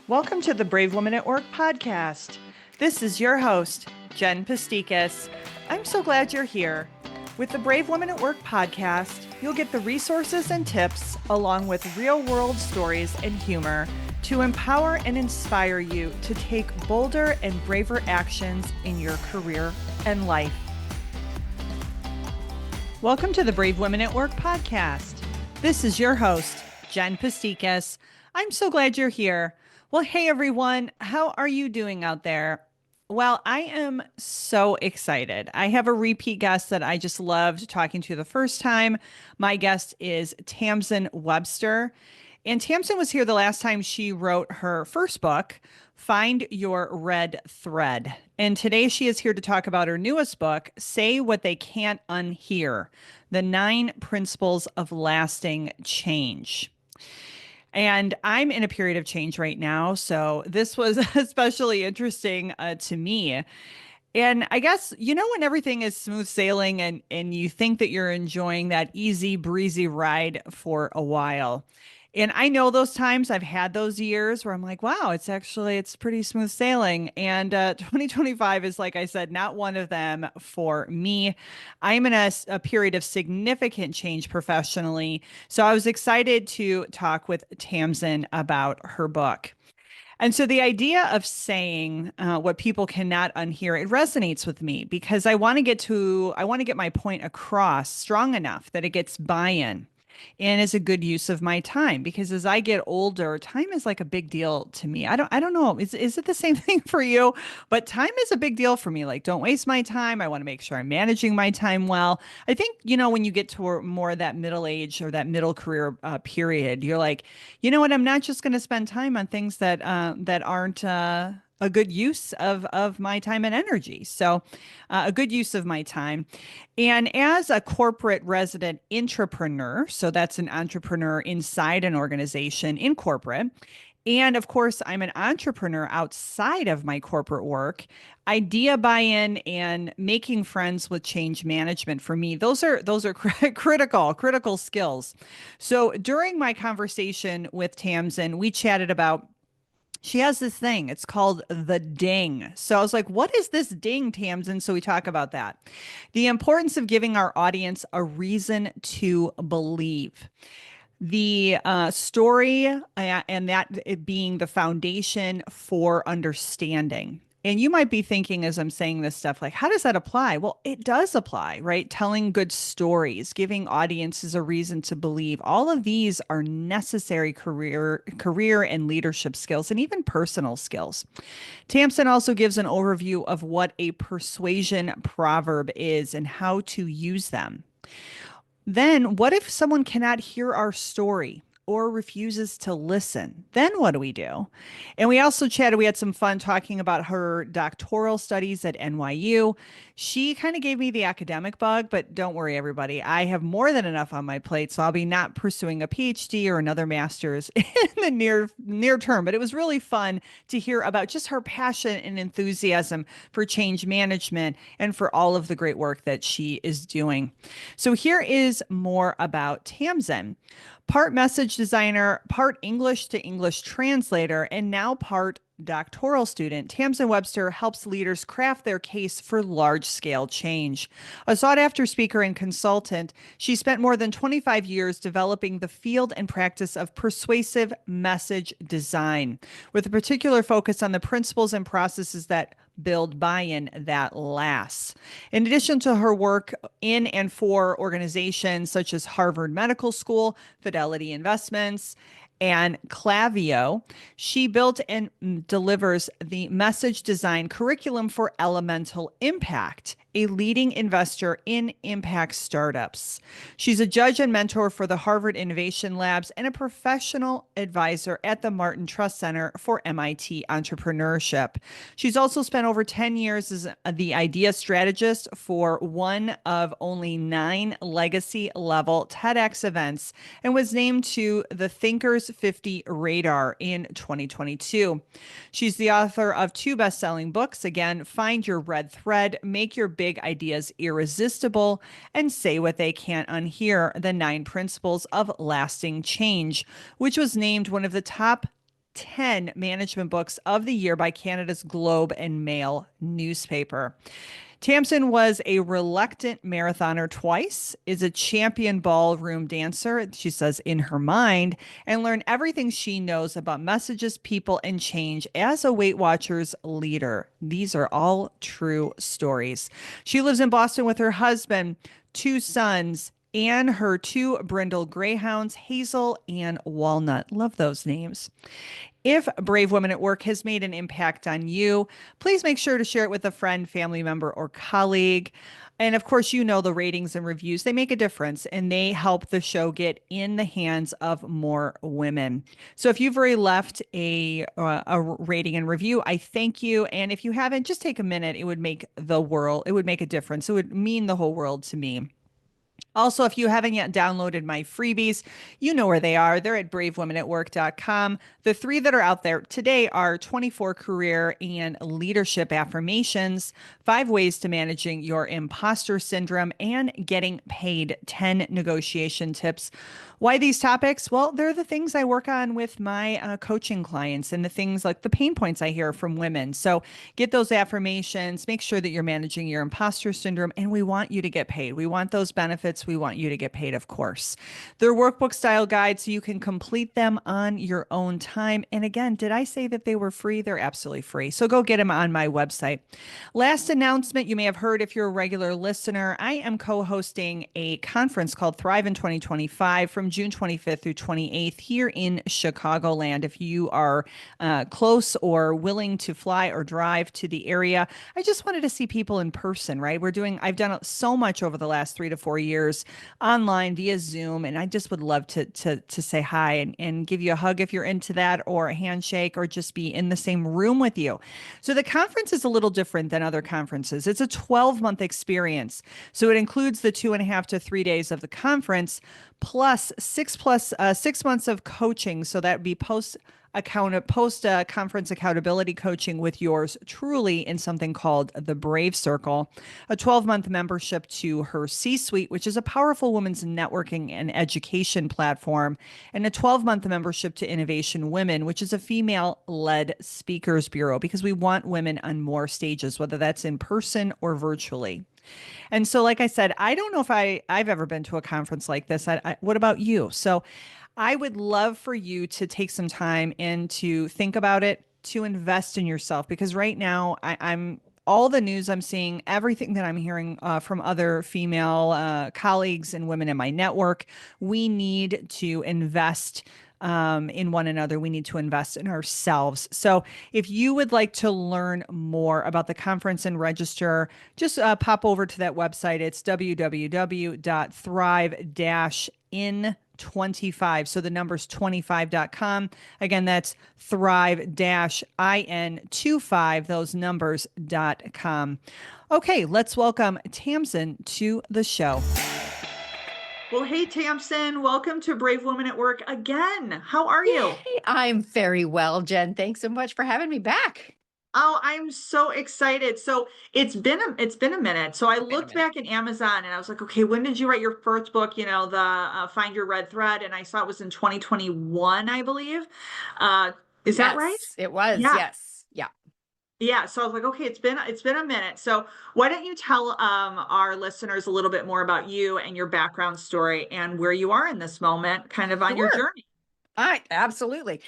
Welcome to the Brave Women at Work podcast. This is your host, Jen Pastikas. I'm so glad you're here. With the Brave Women at Work podcast, you'll get the resources and tips along with real-world stories and humor to empower and inspire you to take bolder and braver actions in your career and life. Welcome to the Brave Women at Work podcast. This is your host, Jen Pastikas. I'm so glad you're here. Well, hey everyone, how are you doing out there? Well, I am so excited. I have a repeat guest that I just loved talking to the first time. My guest is Tamsen Webster. And Tamsen was here the last time she wrote her first book, Find Your Red Thread. And today she is here to talk about her newest book, Say What They Can't Unhear, The 9 Principles of Lasting Change. And I'm in a period of change right now. So this was especially interesting to me. And I guess, when everything is smooth sailing and you think that you're enjoying that easy breezy ride for a while. And I know those times. I've had those years where I'm like, wow, it's pretty smooth sailing. And 2025 is, like I said, not one of them for me. I'm in a period of significant change professionally. So I was excited to talk with Tamsen about her book. And so the idea of saying what people cannot unhear, it resonates with me because I want to get my point across strong enough that it gets buy-in and is a good use of my time. Because as I get older, time is like a big deal to me. I don't know. Is it the same thing for you? But time is a big deal for me. Like, don't waste my time. I want to make sure I'm managing my time well. I think, when you get to more of that middle age or that middle career period, you're like, you know what? I'm not just going to spend time on things that aren't a good use of my time and energy. So, a good use of my time. And as a corporate resident intrapreneur, so that's an entrepreneur inside an organization in corporate. And of course, I'm an entrepreneur outside of my corporate work. Idea buy-in and making friends with change management for me, those are critical skills. So during my conversation with Tamsen, we chatted about she has this thing. It's called the ding. So I was like, what is this ding, Tamsen? So we talk about that. The importance of giving our audience a reason to believe. The story and that it being the foundation for understanding. And you might be thinking as I'm saying this stuff, like, how does that apply? Well, it does apply, right? Telling good stories, giving audiences a reason to believe. All of these are necessary career and leadership skills and even personal skills. Tamsen also gives an overview of what a persuasion proverb is and how to use them. Then, what if someone cannot hear our story or refuses to listen? Then what do we do? And we also chatted. We had some fun talking about her doctoral studies at NYU. She kind of gave me the academic bug, but don't worry, everybody. I have more than enough on my plate, so I'll be not pursuing a PhD or another master's in the near term. But it was really fun to hear about just her passion and enthusiasm for change management and for all of the great work that she is doing. So here is more about Tamsen. Part message designer, part English to English translator, and now part doctoral student, Tamsen Webster helps leaders craft their case for large-scale change. A sought-after speaker and consultant, she spent more than 25 years developing the field and practice of persuasive message design, with a particular focus on the principles and processes that build buy-in that lasts. In addition to her work in and for organizations such as Harvard Medical School, Fidelity Investments, and Clavio, she built and delivers the message design curriculum for Elemental Impact, a leading investor in impact startups. She's a judge and mentor for the Harvard Innovation Labs and a professional advisor at the Martin Trust Center for MIT Entrepreneurship. She's also spent over 10 years as the idea strategist for one of only 9 legacy level TEDx events and was named to the Thinkers 50 radar in 2022. She's the author of 2 best-selling books. Again, Find Your Red Thread, Make Your Big Ideas Irresistible, and Say What They Can't Unhear, the 9 Principles of Lasting Change, which was named one of the top 10 management books of the year by Canada's Globe and Mail newspaper. Tamsen was a reluctant marathoner twice, is a champion ballroom dancer, she says, in her mind, and learned everything she knows about messages, people, and change as a Weight Watchers leader. These are all true stories. She lives in Boston with her husband, two sons, and her two brindle greyhounds, Hazel and Walnut. Love those names. If Brave Women at Work has made an impact on you, please make sure to share it with a friend, family member, or colleague. And of course, you know the ratings and reviews, they make a difference and they help the show get in the hands of more women. So if you've already left a rating and review, I thank you. And if you haven't, just take a minute. It would make the world, it would make a difference. It would mean the whole world to me. Also, if you haven't yet downloaded my freebies, you know where they are. They're at bravewomenatwork.com. The three that are out there today are 24 career and leadership affirmations, 5 ways to managing your imposter syndrome, and getting paid 10 negotiation tips. Why these topics? Well, they're the things I work on with my coaching clients and the things like the pain points I hear from women. So get those affirmations, make sure that you're managing your imposter syndrome, and we want you to get paid. We want those benefits. We want you to get paid, of course. They're workbook style guides so you can complete them on your own time. And again, did I say that they were free? They're absolutely free. So go get them on my website. Last announcement, you may have heard if you're a regular listener, I am co-hosting a conference called Thrive in 2025 from June 25th through 28th here in Chicagoland. If you are close or willing to fly or drive to the area, I just wanted to see people in person, right? I've done so much over the last 3 to 4 years online via Zoom, and I just would love to say hi and give you a hug if you're into that, or a handshake, or just be in the same room with you. So the conference is a little different than other conferences. It's a 12-month experience. So it includes the 2.5 to 3 days of the conference, plus 6 months of coaching. So that would be post conference accountability coaching with yours truly in something called the Brave Circle, a 12-month membership to her C-suite, which is a powerful women's networking and education platform, and a 12-month membership to Innovation Women, which is a female-led speakers bureau, because we want women on more stages, whether that's in person or virtually. And so, like I said, I don't know if I've ever been to a conference like this. What about you? So I would love for you to take some time and to think about it, to invest in yourself, because right now I'm all the news I'm seeing, everything that I'm hearing from other female colleagues and women in my network, we need to invest in one another. We need to invest in ourselves. So if you would like to learn more about the conference and register, just pop over to that website. It's www.thrive-in25. So the number's 25.com. Again, that's thrive-in25, those numbers.com. Okay, let's welcome Tamsen to the show. Well, hey, Tamsen, welcome to Brave Women at Work again. How are you? Yay, I'm very well, Jen. Thanks so much for having me back. Oh, I'm so excited. So it's been a minute. So I looked back in Amazon and I was like, okay, when did you write your first book? The Find Your Red Thread, and I saw it was in 2021, I believe. Is that right? Yes, it was. Yeah. Yes. Yeah. Yeah. So I was like, okay, it's been a minute. So why don't you tell our listeners a little bit more about you and your background story and where you are in this moment, kind of on your Sure. journey? All right. Absolutely.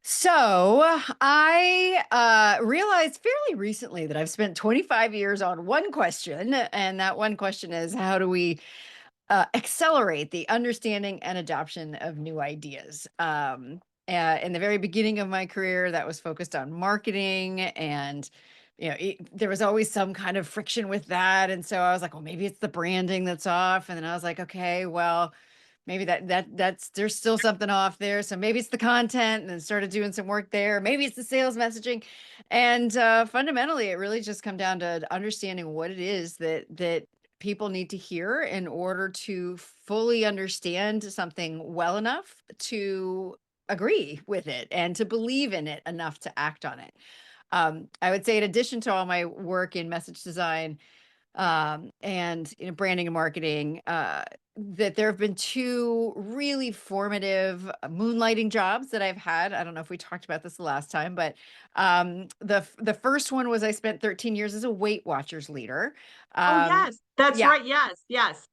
So I realized fairly recently that I've spent 25 years on one question, and that one question is, how do we accelerate the understanding and adoption of new ideas? In the very beginning of my career, that was focused on marketing, and there was always some kind of friction with that. And so I was like, well, maybe it's the branding that's off. And then I was like, okay, well, maybe that's there's still something off there. So maybe it's the content, and then started doing some work there. Maybe it's the sales messaging. And fundamentally, it really just come down to understanding what it is that people need to hear in order to fully understand something well enough to agree with it and to believe in it enough to act on it. I would say, in addition to all my work in message design, and branding and marketing, that there have been two really formative moonlighting jobs that I've had. I don't know if we talked about this the last time, but the first one was I spent 13 years as a Weight Watchers leader. Oh, Um, yes, that's yeah, right. Yes, yes.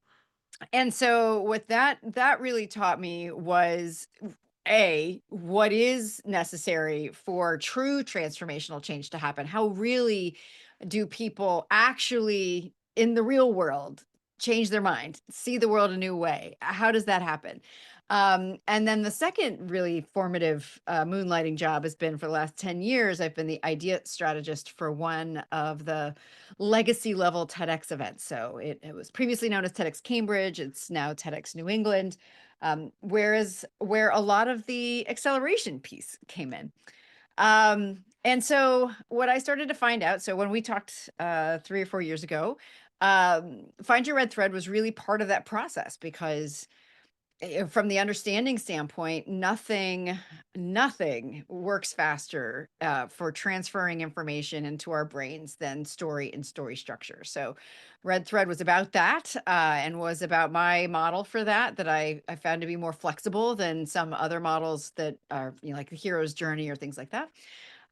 and so what that really taught me was what is necessary for true transformational change to happen. How really do people actually in the real world change their mind, see the world a new way? How does that happen? And then the second really formative moonlighting job has been for the last 10 years. I've been the idea strategist for one of the legacy level TEDx events. So it was previously known as TEDx Cambridge. It's now TEDx New England, where a lot of the acceleration piece came in. And so what I started to find out, so when we talked 3 or 4 years ago, Find Your Red Thread was really part of that process because from the understanding standpoint, nothing works faster for transferring information into our brains than story and story structure. So Red Thread was about that, and was about my model for that I found to be more flexible than some other models that are, like the hero's journey or things like that.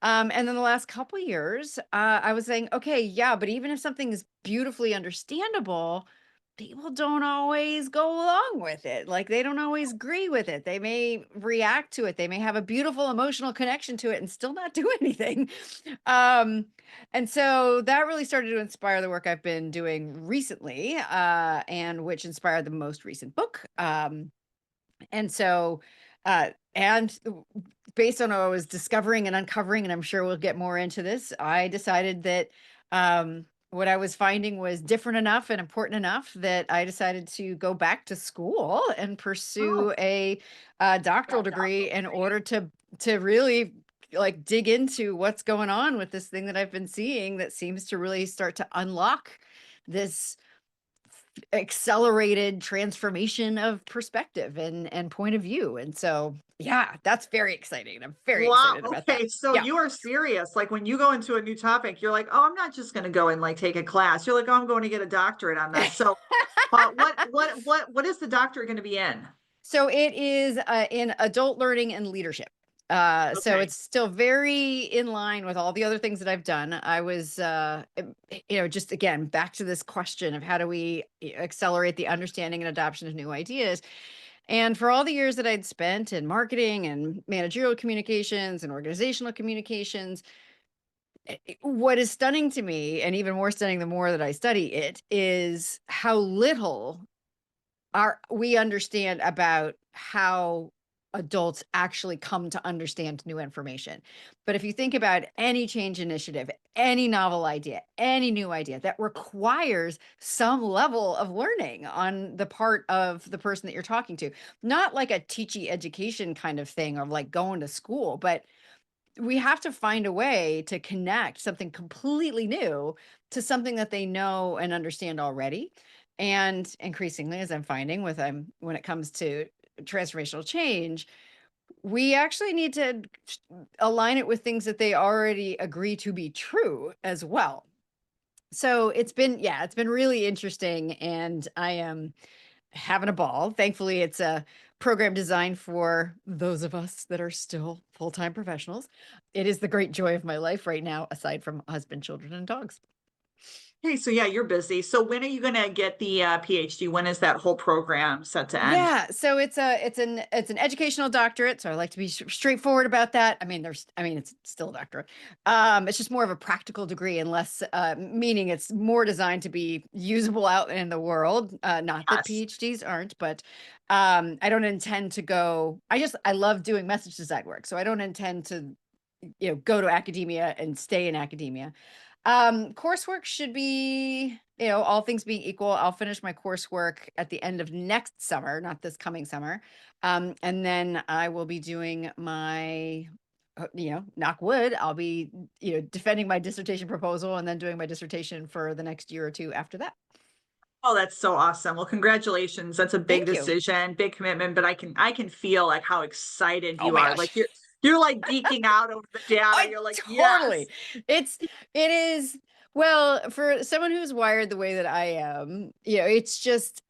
And then the last couple years, I was saying, okay, yeah, but even if something is beautifully understandable, people don't always go along with it. Like they don't always agree with it. They may react to it. They may have a beautiful emotional connection to it and still not do anything. Um, and so that really started to inspire the work I've been doing recently, and which inspired the most recent book. And so, and based on what I was discovering and uncovering, and I'm sure we'll get more into this, I decided that what I was finding was different enough and important enough that I decided to go back to school and Oh, pursue a doctoral degree in order to really like dig into what's going on with this thing that I've been seeing that seems to really start to unlock this accelerated transformation of perspective and point of view. And so, yeah, that's very exciting. I'm very wow. excited about that. Okay, so Yeah. you are serious. Like when you go into a new topic, you're like, "Oh, I'm not just going to go and like take a class." You're like, "Oh, I'm going to get a doctorate on this." So, what is the doctorate going to be in? So it is in adult learning and leadership. So Okay. it's still very in line with all the other things that I've done. I was, just again, back to this question of how do we accelerate the understanding and adoption of new ideas. And for all the years that I'd spent in marketing and managerial communications and organizational communications, what is stunning to me, and even more stunning the more that I study it, is how little we understand about how adults actually come to understand new information. But if you think about any change initiative, any novel idea, any new idea that requires some level of learning on the part of the person that you're talking to, not like a teachy education kind of thing or like going to school, but we have to find a way to connect something completely new to something that they know and understand already. And increasingly, as I'm finding when it comes to transformational change, we actually need to align it with things that they already agree to be true as well. So it's been really interesting, and I am having a ball. Thankfully, it's a program designed for those of us that are still full-time professionals. It is the great joy of my life right now, aside from husband, children, and dogs. Okay, so yeah, you're busy. So when are you going to get the PhD? When is that whole program set to end? Yeah, so it's an educational doctorate, so I like to be straightforward about that. I mean it's still a doctorate. It's just more of a practical degree and less meaning it's more designed to be usable out in the world. Not that Yes. PhDs aren't, but I don't intend to go. I love doing message design work, so I don't intend to go to academia and stay in academia. Coursework should be, all things being equal, I'll finish my coursework at the end of next summer, not this coming summer. And then I will be doing my, knock wood, I'll be, defending my dissertation proposal and then doing my dissertation for the next year or two after that. Oh, that's so awesome. Well, congratulations. That's a big Thank you. decision, big commitment, but I can feel like how excited Oh you my are. Like gosh. you're like geeking out over the data. I You're like, totally. yes. It is Well, for someone who's wired the way that I am, it's just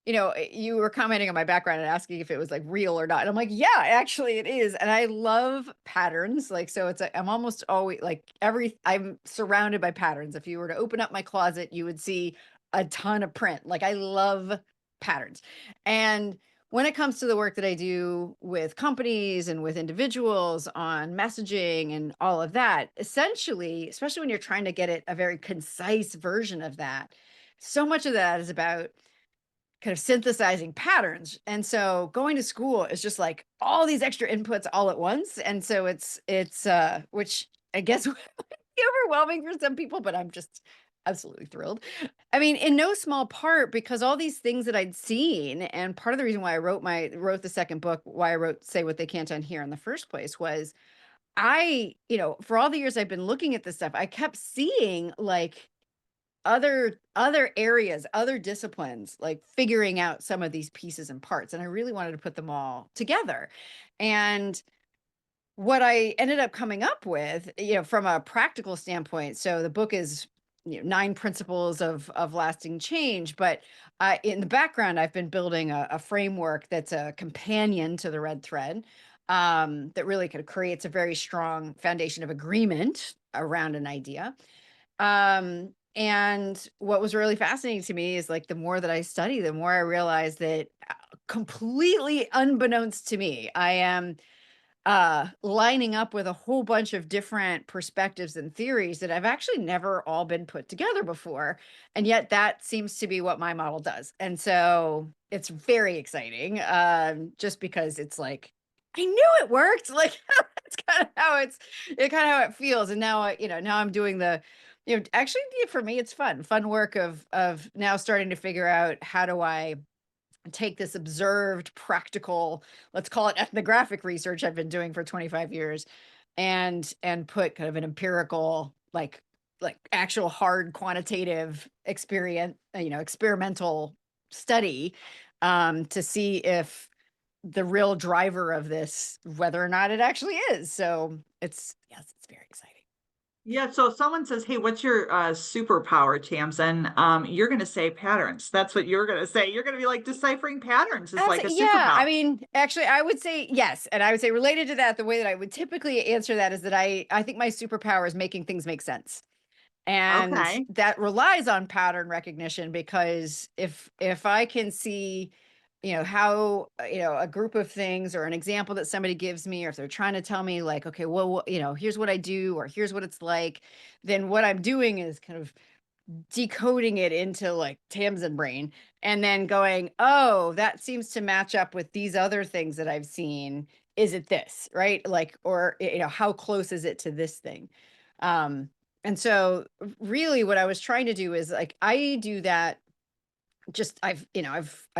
you were commenting on my background and asking if it was like real or not. And I'm like, yeah, actually it is. And I love patterns. Like, so I'm almost always like I'm surrounded by patterns. If you were to open up my closet, you would see a ton of print. Like, I love patterns. And when it comes to the work that I do with companies and with individuals on messaging and all of that, essentially, especially when you're trying to get it a very concise version of that, so much of that is about kind of synthesizing patterns. And so going to school is just like all these extra inputs all at once. And so it's which I guess would be overwhelming for some people, but I'm just absolutely thrilled. I mean, in no small part because all these things that I'd seen, and part of the reason why I wrote the second book, why I wrote Say What They Can't Unhear in the first place was for all the years I've been looking at this stuff, I kept seeing like other areas, other disciplines, like figuring out some of these pieces and parts. And I really wanted to put them all together. And what I ended up coming up with, from a practical standpoint, so the book is 9 principles of lasting change, but in the background, I've been building a framework that's a companion to the red thread, that really kind of creates a very strong foundation of agreement around an idea. And what was really fascinating to me is like the more that I study, the more I realize that completely unbeknownst to me, I am lining up with a whole bunch of different perspectives and theories that I've actually never all been put together before. And yet that seems to be what my model does. And so it's very exciting, just because it's like, I knew it worked. Like it's kind of how it feels. And now, now I'm doing actually for me, it's fun work of now starting to figure out how do I take this observed practical, let's call it ethnographic research I've been doing for 25 years and put kind of an empirical like actual hard quantitative experimental study, to see if the real driver of this, whether or not it actually is. So it's very exciting. Yeah, so if someone says, "Hey, what's your superpower, Tamsen?" You're going to say patterns. That's what you're going to say. You're going to be like deciphering patterns is like a Yeah, superpower. I mean, actually, I would say yes. And I would say related to that, the way that I would typically answer that is that I think my superpower is making things make sense. And Okay, that relies on pattern recognition because if I can see, how, a group of things or an example that somebody gives me, or if they're trying to tell me like, okay, well, here's what I do, or here's what it's like, then what I'm doing is kind of decoding it into like Tamsin brain and then going, oh, that seems to match up with these other things that I've seen. Is it this, right? Like, or, how close is it to this thing? Um, and so really what I was trying to do is like, I do that just I've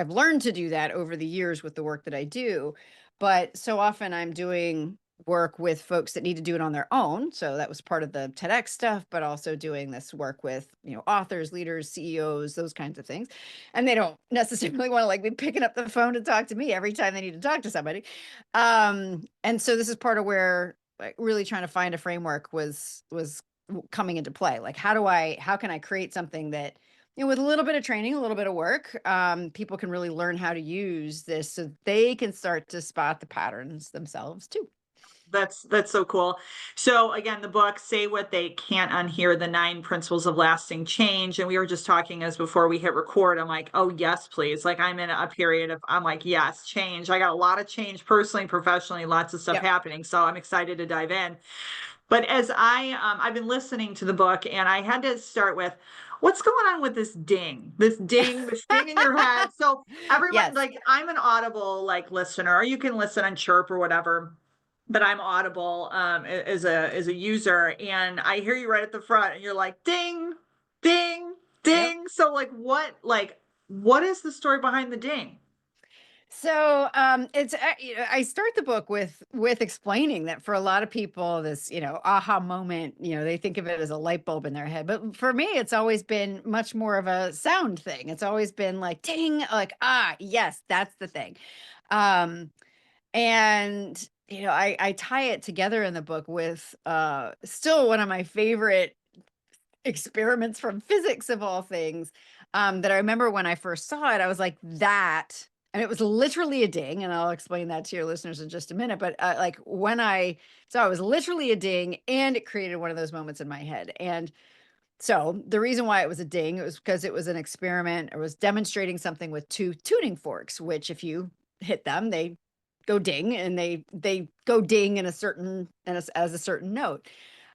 learned to do that over the years with the work that I do, but so often I'm doing work with folks that need to do it on their own. So that was part of the TEDx stuff, but also doing this work with, authors, leaders, CEOs, those kinds of things. And they don't necessarily want to like be picking up the phone to talk to me every time they need to talk to somebody. And so this is part of where like really trying to find a framework was coming into play. Like how can I create something that with a little bit of training, a little bit of work, people can really learn how to use this so they can start to spot the patterns themselves too. that's so cool. So again, the book "Say What They Can't Unhear: The 9 Principles of Lasting Change," and we were just talking as before we hit record. I'm like, oh yes, please. Like I'm in a period of I'm like, yes, change. I got a lot of change personally, professionally, lots of stuff Yep. happening. So I'm excited to dive in. But as I've been listening to the book, and I had to start with what's going on with this ding in your head. So everyone, Yes. like, I'm an Audible like listener, or you can listen on Chirp or whatever. But I'm Audible as a user, and I hear you right at the front, and you're like, ding, ding, Yep. ding. So what is the story behind the ding? So it's I start the book with explaining that for a lot of people this aha moment, they think of it as a light bulb in their head, but for me it's always been much more of a sound thing. It's always been like ding, like yes, that's the thing. um And, I tie it together in the book with still one of my favorite experiments from physics of all things, that I remember when I first saw it, I was like, that, and it was literally a ding, and I'll explain that to your listeners in just a minute. But like when I saw it was literally a ding, and it created one of those moments in my head. And so the reason why it was a ding, it was because it was an experiment. It was demonstrating something with two tuning forks, which if you hit them, they go ding, and they go ding in a certain, and as a certain note.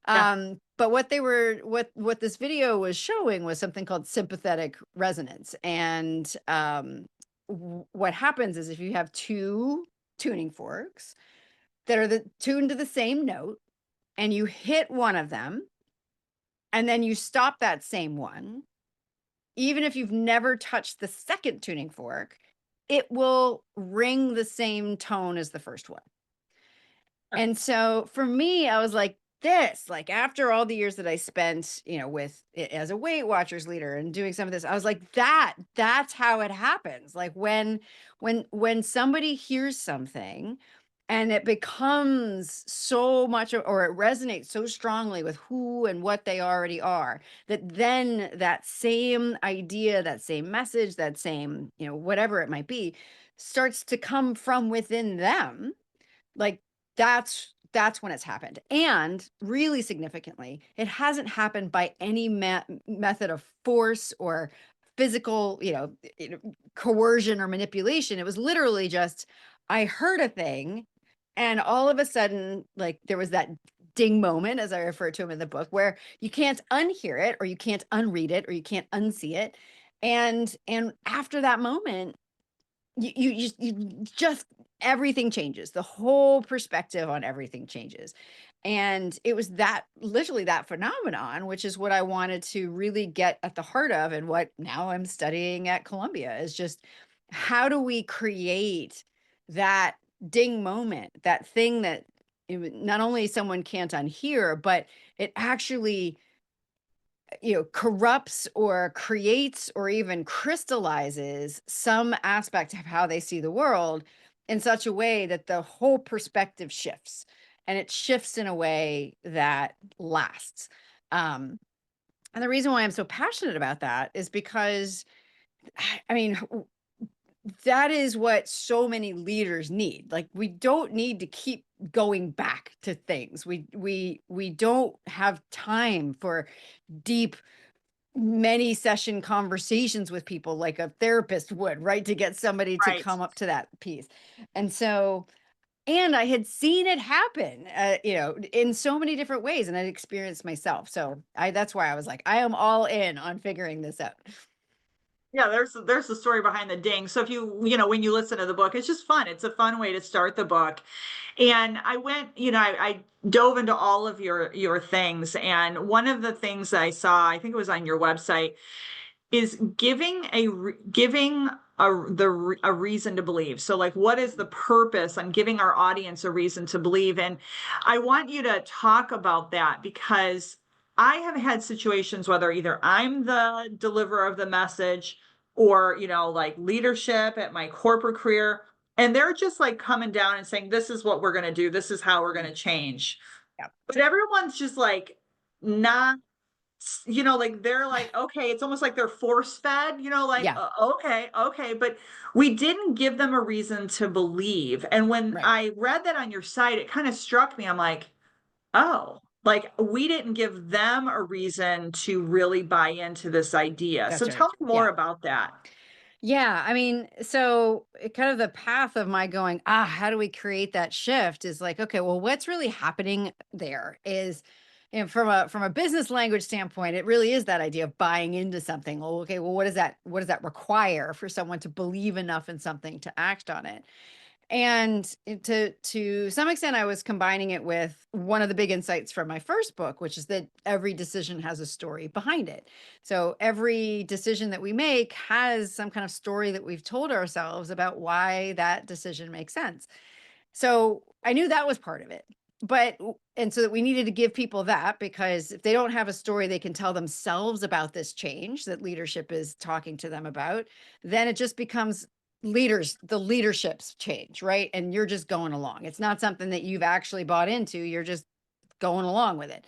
Yeah. But what this video was showing was something called sympathetic resonance. And what happens is if you have two tuning forks that are tuned to the same note, and you hit one of them, and then you stop that same one, even if you've never touched the second tuning fork, it will ring the same tone as the first one. And so for me, I was like, this, like after all the years that I spent, with as a Weight Watchers leader and doing some of this, I was like, that's how it happens. Like when somebody hears something and it becomes so much, or it resonates so strongly with who and what they already are, that then that same idea, that same message, that same, whatever it might be, starts to come from within them. Like that's when it's happened. And really significantly, it hasn't happened by any method of force or physical, coercion or manipulation. It was literally just, I heard a thing, and all of a sudden, like there was that ding moment, as I refer to him in the book, where you can't unhear it, or you can't unread it, or you can't unsee it. And after that moment, you just everything changes. The whole perspective on everything changes. And it was that, literally that phenomenon, which is what I wanted to really get at the heart of, and what now I'm studying at Columbia, is just how do we create that ding moment, that thing that not only someone can't unhear, but it actually corrupts or creates or even crystallizes some aspect of how they see the world in such a way that the whole perspective shifts, and it shifts in a way that lasts. And the reason why I'm so passionate about that is because, I mean, that is what so many leaders need. Like, we don't need to keep going back to things. We don't have time for deep, many session conversations with people like a therapist would, right? To get somebody to Right. come up to that piece. And so, and I had seen it happen, in so many different ways, and I'd experienced myself. So that's why I was like, I am all in on figuring this out. Yeah, there's the story behind the ding. So if when you listen to the book, it's just fun. It's a fun way to start the book. And I went, I dove into all of your things. And one of the things I saw, I think it was on your website, is giving a reason to believe. So like, what is the purpose on giving our audience a reason to believe? And I want you to talk about that, because I have had situations, whether either I'm the deliverer of the message, or like leadership at my corporate career, and they're just like coming down and saying, this is what we're going to do, this is how we're going to change. Yeah. But everyone's just like not, like they're like, okay, it's almost like they're force fed, like, Yeah. okay. But we didn't give them a reason to believe. And when Right. I read that on your site, it kind of struck me. I'm like, oh, like we didn't give them a reason to really buy into this idea. So That's tell right. me more Yeah. about that. Yeah, I mean, so kind of the path of my going, how do we create that shift, is like, okay, well, what's really happening there is, from a business language standpoint, it really is that idea of buying into something. Well, okay, well, what does that require for someone to believe enough in something to act on it? And to some extent, I was combining it with one of the big insights from my first book, which is that every decision has a story behind it. So every decision that we make has some kind of story that we've told ourselves about why that decision makes sense. So I knew that was part of it. And so that we needed to give people that, because if they don't have a story they can tell themselves about this change that leadership is talking to them about, then it just becomes the leadership's change, right? And you're just going along. It's not something that you've actually bought into. You're just going along with it.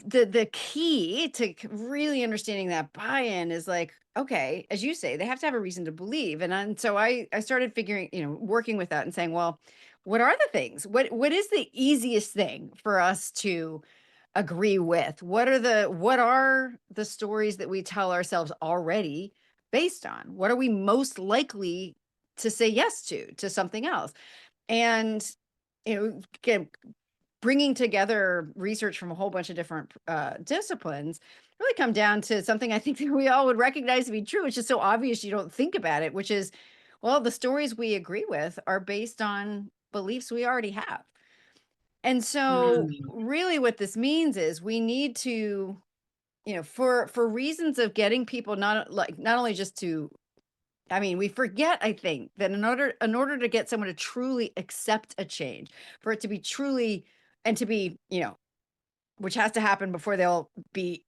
the key to really understanding that buy-in is like, okay, as you say, they have to have a reason to believe. And so I started figuring, working with that and saying, well, what are the things? What is the easiest thing for us to agree with? What are the stories that we tell ourselves already based on? What are we most likely to say yes to something else? And again, bringing together research from a whole bunch of different disciplines really come down to something I think that we all would recognize to be true. It's just so obvious you don't think about it, which is, well, the stories we agree with are based on beliefs we already have. And so Mm. really what this means is we need to, for reasons of getting people not only just to, I mean, we forget, I think, that in order to get someone to truly accept a change, for it to be truly and to be, which has to happen before they'll be,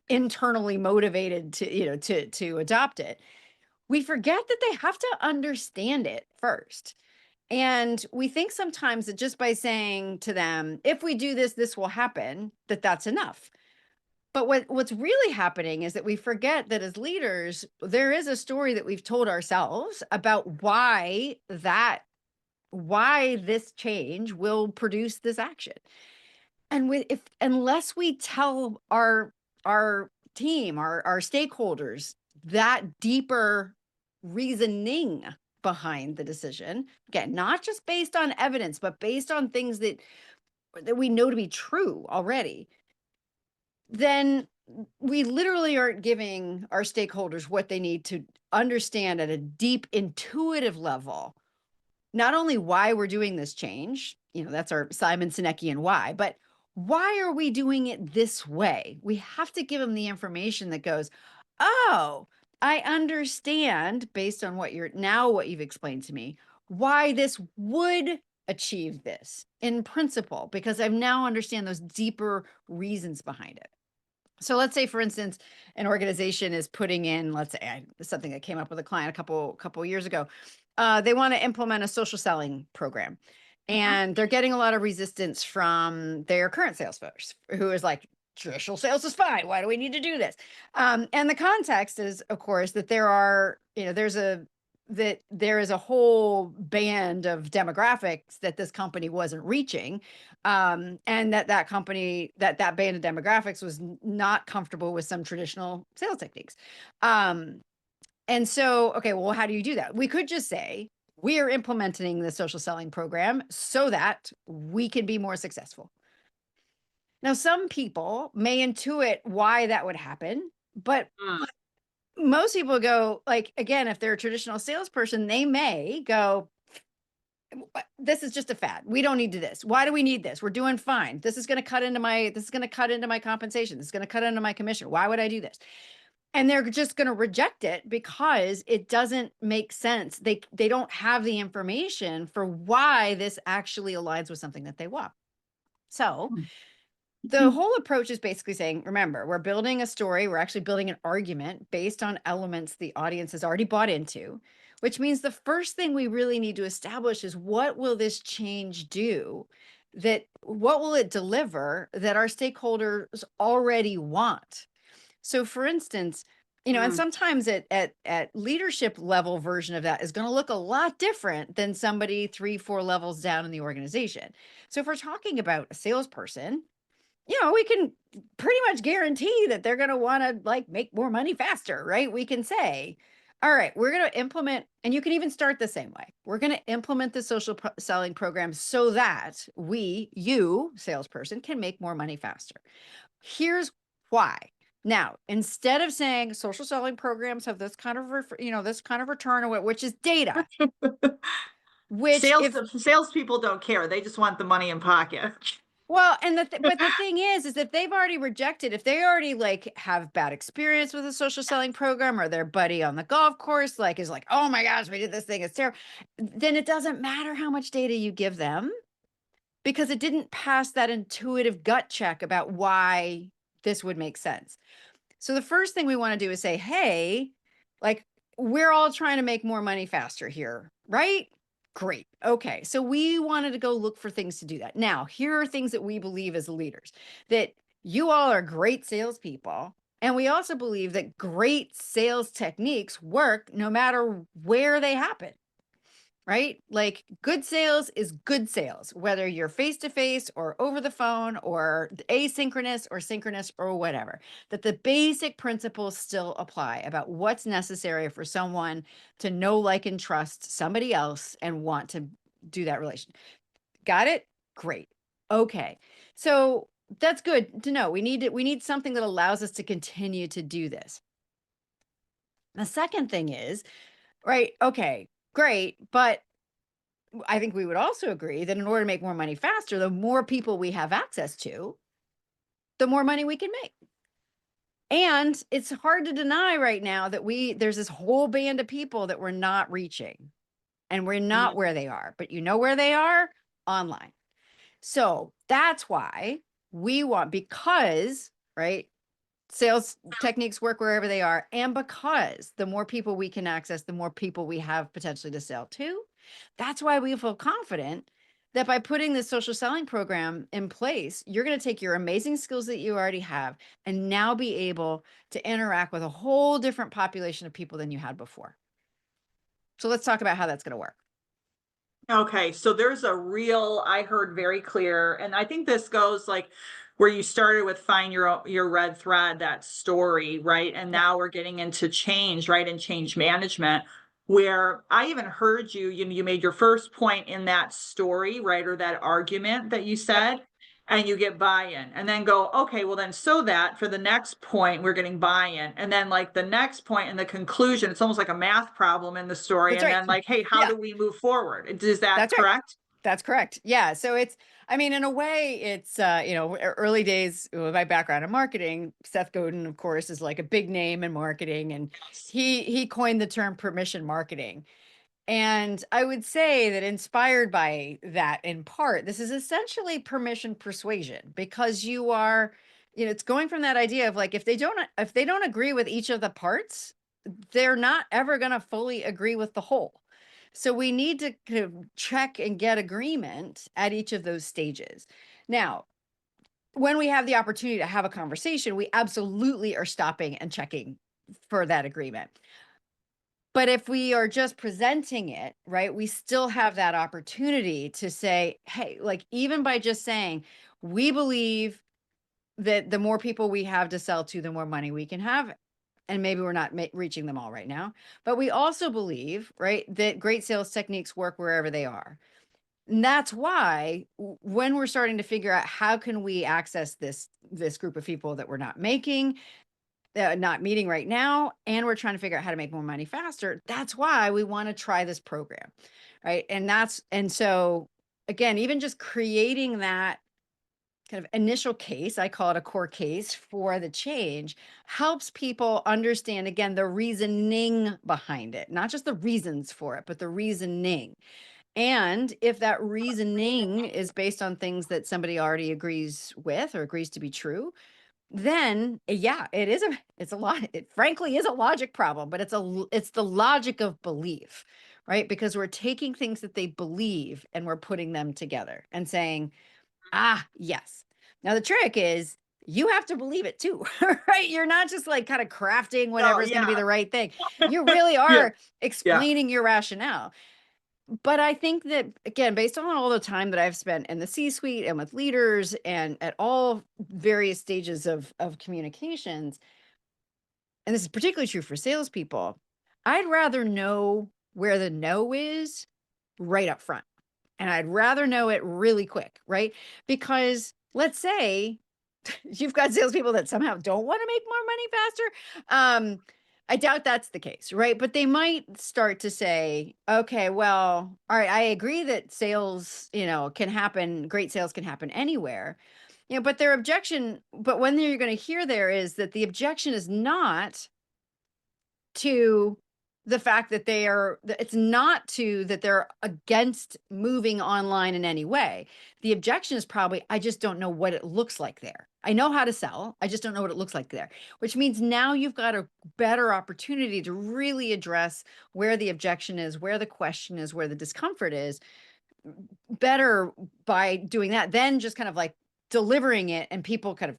internally motivated to, to adopt it. We forget that they have to understand it first. And we think sometimes that just by saying to them, if we do this, this will happen, that's enough. But what's really happening is that we forget that as leaders, there is a story that we've told ourselves about why this change will produce this action. And if unless we tell our team, our stakeholders that deeper reasoning behind the decision, again, not just based on evidence, but based on things that we know to be true already, then we literally aren't giving our stakeholders what they need to understand at a deep intuitive level, not only why we're doing this change, that's our Simon Sinek'ian why, but why are we doing it this way? We have to give them the information that goes, oh, I understand based on what you've explained to me, why this would achieve this in principle, because I now understand those deeper reasons behind it. So let's say, for instance, an organization is putting in, let's say, something that came up with a client a couple years ago. They want to implement a social selling program, and they're getting a lot of resistance from their current sales folks, who is like, traditional sales is fine. Why do we need to do this? And the context is, of course, that there is a whole band of demographics that this company wasn't reaching, and that company, that band of demographics was not comfortable with some traditional sales techniques. And so, okay, well, how do you do that? We could just say, we are implementing the social selling program so that we can be more successful. Now, some people may intuit why that would happen, but Mm. most people go, like, again, if they're a traditional salesperson, they may go, this is just a fad. We don't need this. Why do we need this? We're doing fine. This is going to cut into my compensation. This is going to cut into my commission. Why would I do this? And they're just going to reject it because it doesn't make sense. They don't have the information for why this actually aligns with something that they want. So the whole approach is basically saying, remember, we're building a story. We're actually building an argument based on elements the audience has already bought into, which means the first thing we really need to establish is, what will this change do? What will it deliver that our stakeholders already want? So for instance, and sometimes at leadership level version of that is going to look a lot different than somebody 3-4 levels down in the organization. So if we're talking about a salesperson, we can pretty much guarantee that they're going to want to, like, make more money faster, right? We can say, all right, we're going to implement, and you can even start the same way. We're going to implement the social selling program so that you, salesperson, can make more money faster. Here's why. Now, instead of saying social selling programs have this kind of, this kind of return, which is data, which Salespeople don't care. They just want the money in pocket. well, and but the thing is if they've already rejected, if they already, like, have bad experience with a social selling program, or their buddy on the golf course, like, is like, oh my gosh, we did this thing, it's terrible, then it doesn't matter how much data you give them, because it didn't pass that intuitive gut check about why this would make sense. So the first thing we want to do is say, hey, like, we're all trying to make more money faster here, right? Great. Okay. So we wanted to go look for things to do that. Now, here are things that we believe as leaders, that you all are great salespeople. And we also believe that great sales techniques work no matter where they happen, right? Like good sales is good sales, whether you're face to face or over the phone or asynchronous or synchronous or whatever, that the basic principles still apply about what's necessary for someone to know, like, and trust somebody else and want to do that relation. Got it? Great. Okay. So that's good to know. We need something that allows us to continue to do this. The second thing is, right, okay, great, but I think we would also agree that in order to make more money faster, the more people we have access to, the more money we can make. And it's hard to deny right now that there's this whole band of people that we're not reaching and we're not where they are, but you know where they are? Online. So that's why we want, because, right, sales techniques work wherever they are. And because the more people we can access, the more people we have potentially to sell to. That's why we feel confident that by putting this social selling program in place, you're going to take your amazing skills that you already have and now be able to interact with a whole different population of people than you had before. So let's talk about how that's going to work. Okay, so there's I heard very clear, and I think this goes like where you started with find your red thread, that story, right? And Yeah. now we're getting into change, right? And change management, where I even heard you made your first point in that story, right? Or that argument that you Yep. said, and you get buy-in, and then go, okay, well then so that for the next point we're getting buy-in, and then like the next point and the conclusion, it's almost like a math problem in the story, That's and right. then like, hey, how Yeah, do we move forward? Is that that's right. correct? That's correct. Yeah. So it's, I mean, in a way, it's, early days with my background in marketing. Seth Godin, of course, is like a big name in marketing, and he coined the term permission marketing. And I would say that inspired by that in part, this is essentially permission persuasion, because you are, it's going from that idea of like, if they don't agree with each of the parts, they're not ever going to fully agree with the whole. So we need to kind of check and get agreement at each of those stages. Now, when we have the opportunity to have a conversation, we absolutely are stopping and checking for that agreement. But if we are just presenting it, right, we still have that opportunity to say, hey, like, even by just saying, we believe that the more people we have to sell to, the more money we can have. And maybe we're not reaching them all right now, but we also believe, right, that great sales techniques work wherever they are. And that's why when we're starting to figure out how can we access this group of people that we're not meeting right now, and we're trying to figure out how to make more money faster, that's why we want to try this program, right? And so again, even just creating that kind of initial case, I call it a core case for the change, helps people understand, again, the reasoning behind it, not just the reasons for it, but the reasoning. And if that reasoning is based on things that somebody already agrees with or agrees to be true, then yeah, it's a lot. It frankly is a logic problem, but it's the logic of belief, right? Because we're taking things that they believe and we're putting them together and saying, ah, yes. Now the trick is you have to believe it too, right? You're not just like kind of crafting Oh, whatever's going to be yeah. the right thing. You really Yeah. are Yeah. explaining your rationale. But I think that, again, based on all the time that I've spent in the C-suite and with leaders and at all various stages of communications, and this is particularly true for salespeople, I'd rather know where the no is right up front. And I'd rather know it really quick, right? Because let's say you've got salespeople that somehow don't want to make more money faster. I doubt that's the case, right? But they might start to say, okay, well, all right, I agree that sales, can happen, great sales can happen anywhere. But when you're going to hear there is that the objection is not to the fact that it's not to that they're against moving online in any way. The objection is probably, I just don't know what it looks like there. I know how to sell. I just don't know what it looks like there, which means now you've got a better opportunity to really address where the objection is, where the question is, where the discomfort is better by doing that than just kind of like delivering it and people kind of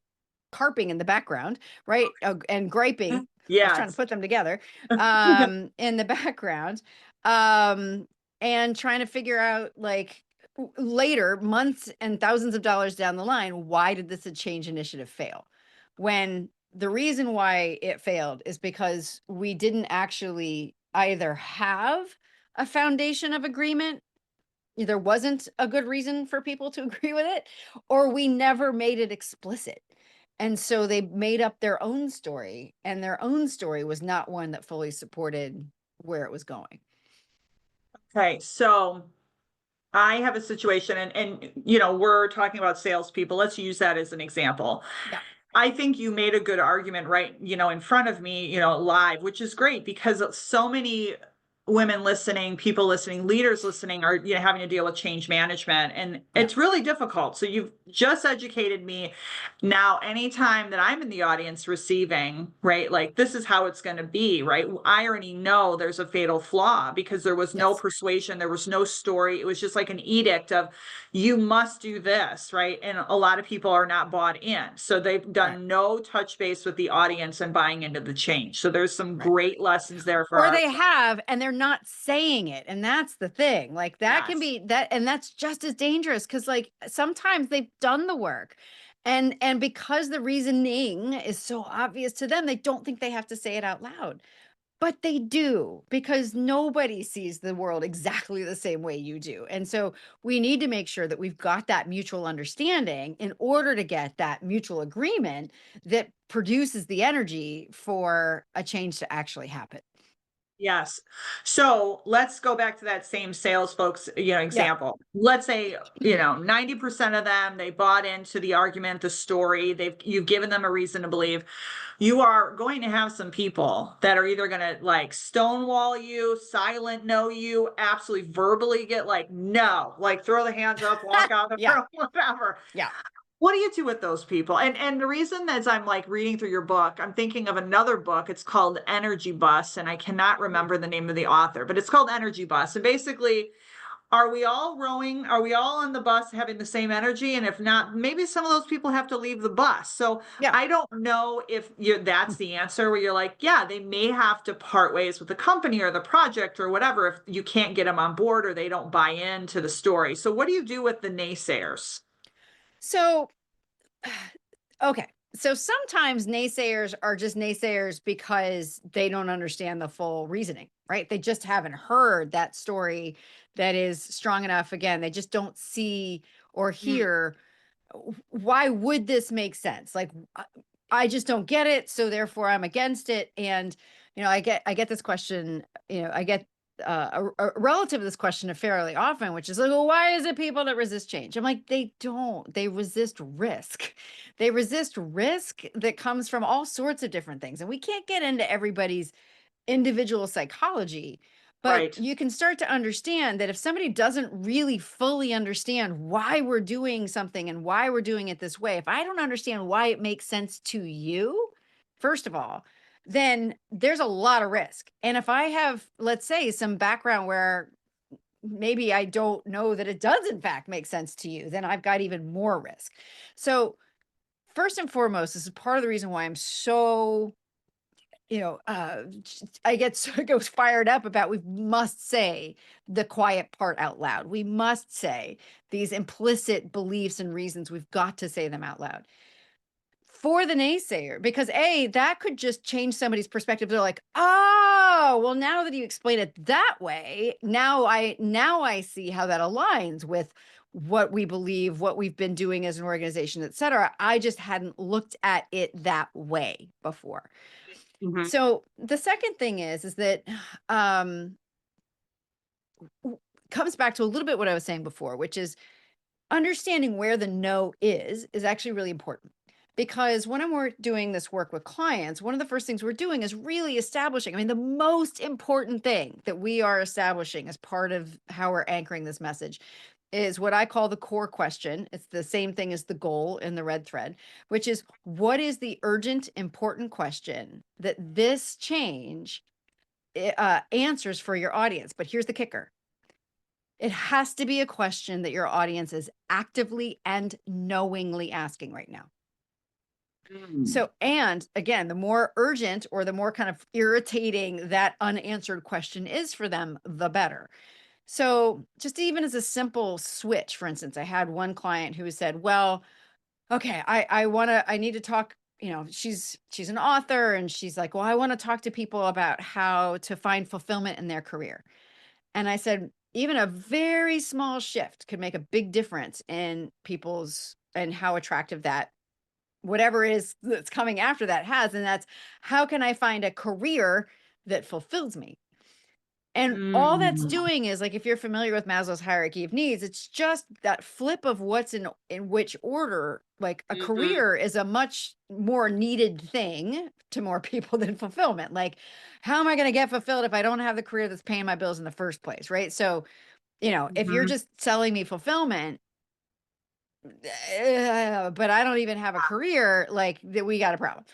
carping in the background, right? And griping. I was trying to Yes. put them together in the background, and trying to figure out, like, later, months and thousands of dollars down the line, why did this change initiative fail? When the reason why it failed is because we didn't actually either have a foundation of agreement, there wasn't a good reason for people to agree with it, or we never made it explicit. And so they made up their own story, and their own story was not one that fully supported where it was going. Okay, so I have a situation, and we're talking about salespeople. Let's use that as an example. Yeah. I think you made a good argument right, in front of me, live, which is great because so many women listening, people listening, leaders listening are, having to deal with change management, and Yeah. it's really difficult. So you've just educated me. Now, anytime that I'm in the audience receiving, right, like this is how it's going to be, right? I already know there's a fatal flaw because there was no Yes. persuasion, there was no story. It was just like an edict of, you must do this, right? And a lot of people are not bought in. So they've done Right. no touch base with the audience and buying into the change. So there's some Right. great lessons there for Or our, they have, and they're not saying it. And that's the thing. Like, that can yes. be that, and that's just as dangerous, because, like, sometimes they've done the work. And because the reasoning is so obvious to them, they don't think they have to say it out loud. But they do, because nobody sees the world exactly the same way you do. And so we need to make sure that we've got that mutual understanding in order to get that mutual agreement that produces the energy for a change to actually happen. Yes. So let's go back to that same sales folks, Yeah. example. Let's say, 90% of them, they bought into the argument, the story, you've given them a reason to believe. You are going to have some people that are either going to like stonewall you, silent no you, absolutely verbally get like, no, like throw the hands up, walk out the Yeah. room, whatever. Yeah. What do you do with those people? And the reason as I'm like reading through your book, I'm thinking of another book. It's called Energy Bus, and I cannot remember the name of the author, but it's called Energy Bus. And basically, are we all rowing? Are we all on the bus having the same energy? And if not, maybe some of those people have to leave the bus. So Yeah. I don't know if that's the answer where you're like, yeah, they may have to part ways with the company or the project or whatever if you can't get them on board or they don't buy into the story. So what do you do with the naysayers? So, okay. So sometimes naysayers are just naysayers because they don't understand the full reasoning, right? They just haven't heard that story that is strong enough. Again, they just don't see or Mm, hear, why would this make sense? Like, I just don't get it, so therefore I'm against it. And I get this question. I get a relative of this question fairly often, which is like, well, why is it people that resist change? I'm like, they don't. They resist risk. They resist risk that comes from all sorts of different things, and we can't get into everybody's individual psychology, but right. you can start to understand that if somebody doesn't really fully understand why we're doing something and why we're doing it this way, if I don't understand why it makes sense to you, first of all, then there's a lot of risk. And if I have, let's say, some background where maybe I don't know that it does in fact make sense to you, then I've got even more risk. So, first and foremost, this is part of the reason why I'm so I get so goes fired up about, we must say the quiet part out loud. We must say these implicit beliefs and reasons. We've got to say them out loud for the naysayer, because that could just change somebody's perspective. They're like, oh, well, now that you explain it that way, now I see how that aligns with what we believe, what we've been doing as an organization, et cetera. I just hadn't looked at it that way before. Mhm. So the second thing is that um comes back to a little bit what I was saying before, which is understanding where the no is actually really important. Because when I'm doing this work with clients, one of the first things we're doing is really establishing. I mean, the most important thing that we are establishing as part of how we're anchoring this message is what I call the core question. It's the same thing as the goal in the red thread, which is, what is the urgent, important question that this change answers for your audience? But here's the kicker. It has to be a question that your audience is actively and knowingly asking right now. So, and again, the more urgent or the more kind of irritating that unanswered question is for them, the better. So, just even as a simple switch, for instance, I had one client who said, well, okay, I need to talk, she's an author, and she's like, well, I want to talk to people about how to find fulfillment in their career. And I said, even a very small shift could make a big difference in people's and how attractive that whatever it is that's coming after that has. And that's, how can I find a career that fulfills me? And all that's Mm. doing is, like, if you're familiar with Maslow's hierarchy of needs, it's just that flip of what's in which order. Like, a Mhm. career is a much more needed thing to more people than fulfillment. Like, how am I going to get fulfilled if I don't have the career that's paying my bills in the first place? Right. So, if you're Mhm. just selling me fulfillment, but I don't even have a career, like, that, we got a problem.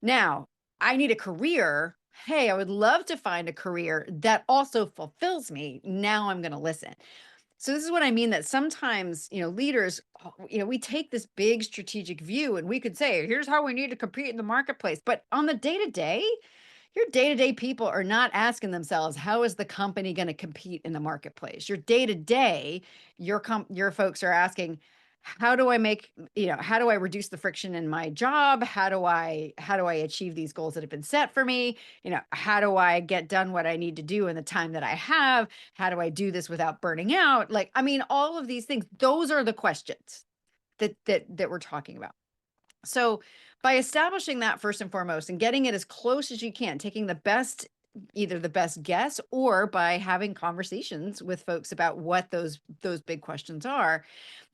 Now, I need a career. Hey, I would love to find a career that also fulfills me. Now I'm going to listen. So this is what I mean, that sometimes, leaders, we take this big strategic view, and we could say, here's how we need to compete in the marketplace. But on the day to day, your day to day people are not asking themselves, how is the company going to compete in the marketplace? Your day to day, your folks are asking, how do I make, how do I reduce the friction in my job? How do I achieve these goals that have been set for me? How do I get done what I need to do in the time that I have? How do I do this without burning out? Like, I mean, all of these things, those are the questions that we're talking about. So by establishing that first and foremost and getting it as close as you can, taking either the best guess, or by having conversations with folks about what those big questions are,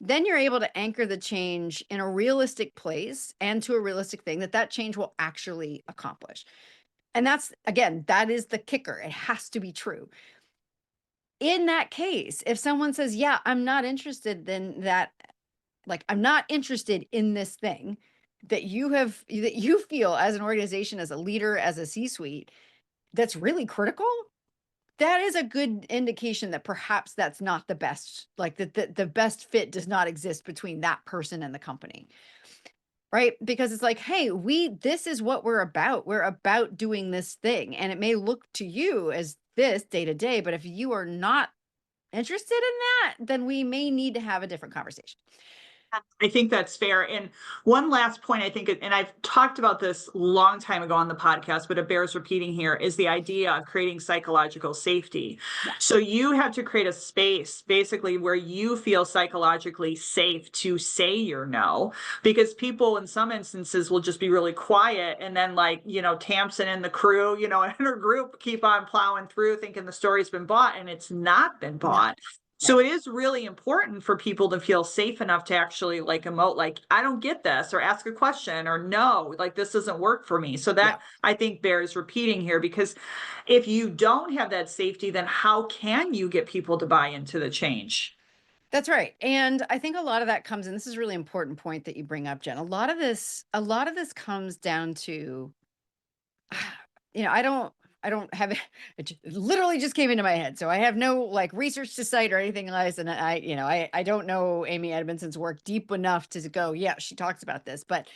then you're able to anchor the change in a realistic place and to a realistic thing that change will actually accomplish. And that's, again, that is the kicker. It has to be true. In that case, if someone says, yeah, I'm not interested, then that, like, I'm not interested in this thing that you feel as an organization, as a leader, as a C-suite, that's really critical, that is a good indication that perhaps that's not the best, like, the best fit does not exist between that person and the company. Right? Because it's like, hey, this is what we're about. We're about doing this thing. And it may look to you as this day to day, but if you are not interested in that, then we may need to have a different conversation. I think that's fair. And one last point, I think, and I've talked about this a long time ago on the podcast, but it bears repeating here, is the idea of creating psychological safety. Yeah. So you have to create a space basically where you feel psychologically safe to say your no, because people in some instances will just be really quiet. And then, like, Tamsen and the crew, and her group keep on plowing through thinking the story's been bought, and it's not been No. bought. So it is really important for people to feel safe enough to actually, like, emote, like, I don't get this, or ask a question, or no, like, this doesn't work for me. So Yeah. that, I think, bears repeating here, because if you don't have that safety, then how can you get people to buy into the change? That's right. And I think a lot of that comes, and this is a really important point that you bring up, Jen. A lot of this comes down to, I don't have it, literally just came into my head. So I have no, like, research to cite or anything like this. And I don't know Amy Edmondson's work deep enough to go, yeah, she talks about this, but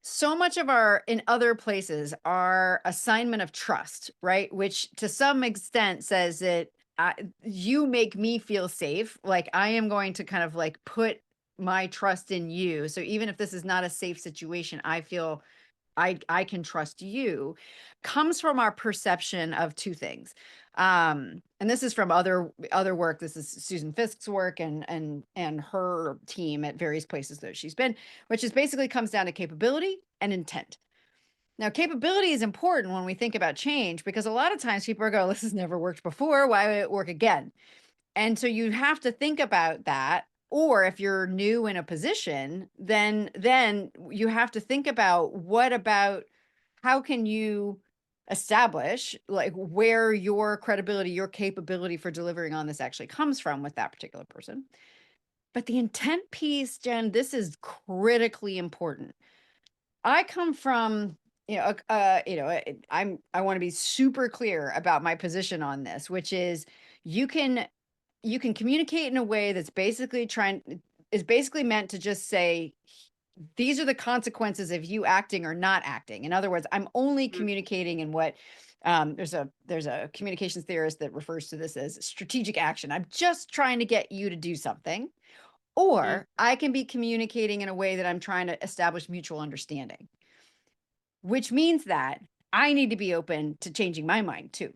so much of in other places, our assignment of trust, right? Which to some extent says that you make me feel safe. Like, I am going to kind of, like, put my trust in you. So even if this is not a safe situation, I feel I can trust you, comes from our perception of two things. And this is from other work. This is Susan Fisk's work and her team at various places that she's been, which is basically comes down to capability and intent. Now, capability is important when we think about change, because a lot of times people are going, this has never worked before. Why would it work again? And so you have to think about that. Or if you're new in a position, then you have to think about, how can you establish, like, where your credibility, your capability for delivering on this actually comes from with that particular person. But the intent piece, Jen, this is critically important. I come from, I want to be super clear about my position on this, which is, you can communicate in a way that's basically meant to just say, these are the consequences of you acting or not acting. In other words, I'm only communicating in what there's a communications theorist that refers to this as strategic action. I'm just trying to get you to do something, or I can be communicating in a way that I'm trying to establish mutual understanding, which means that I need to be open to changing my mind too.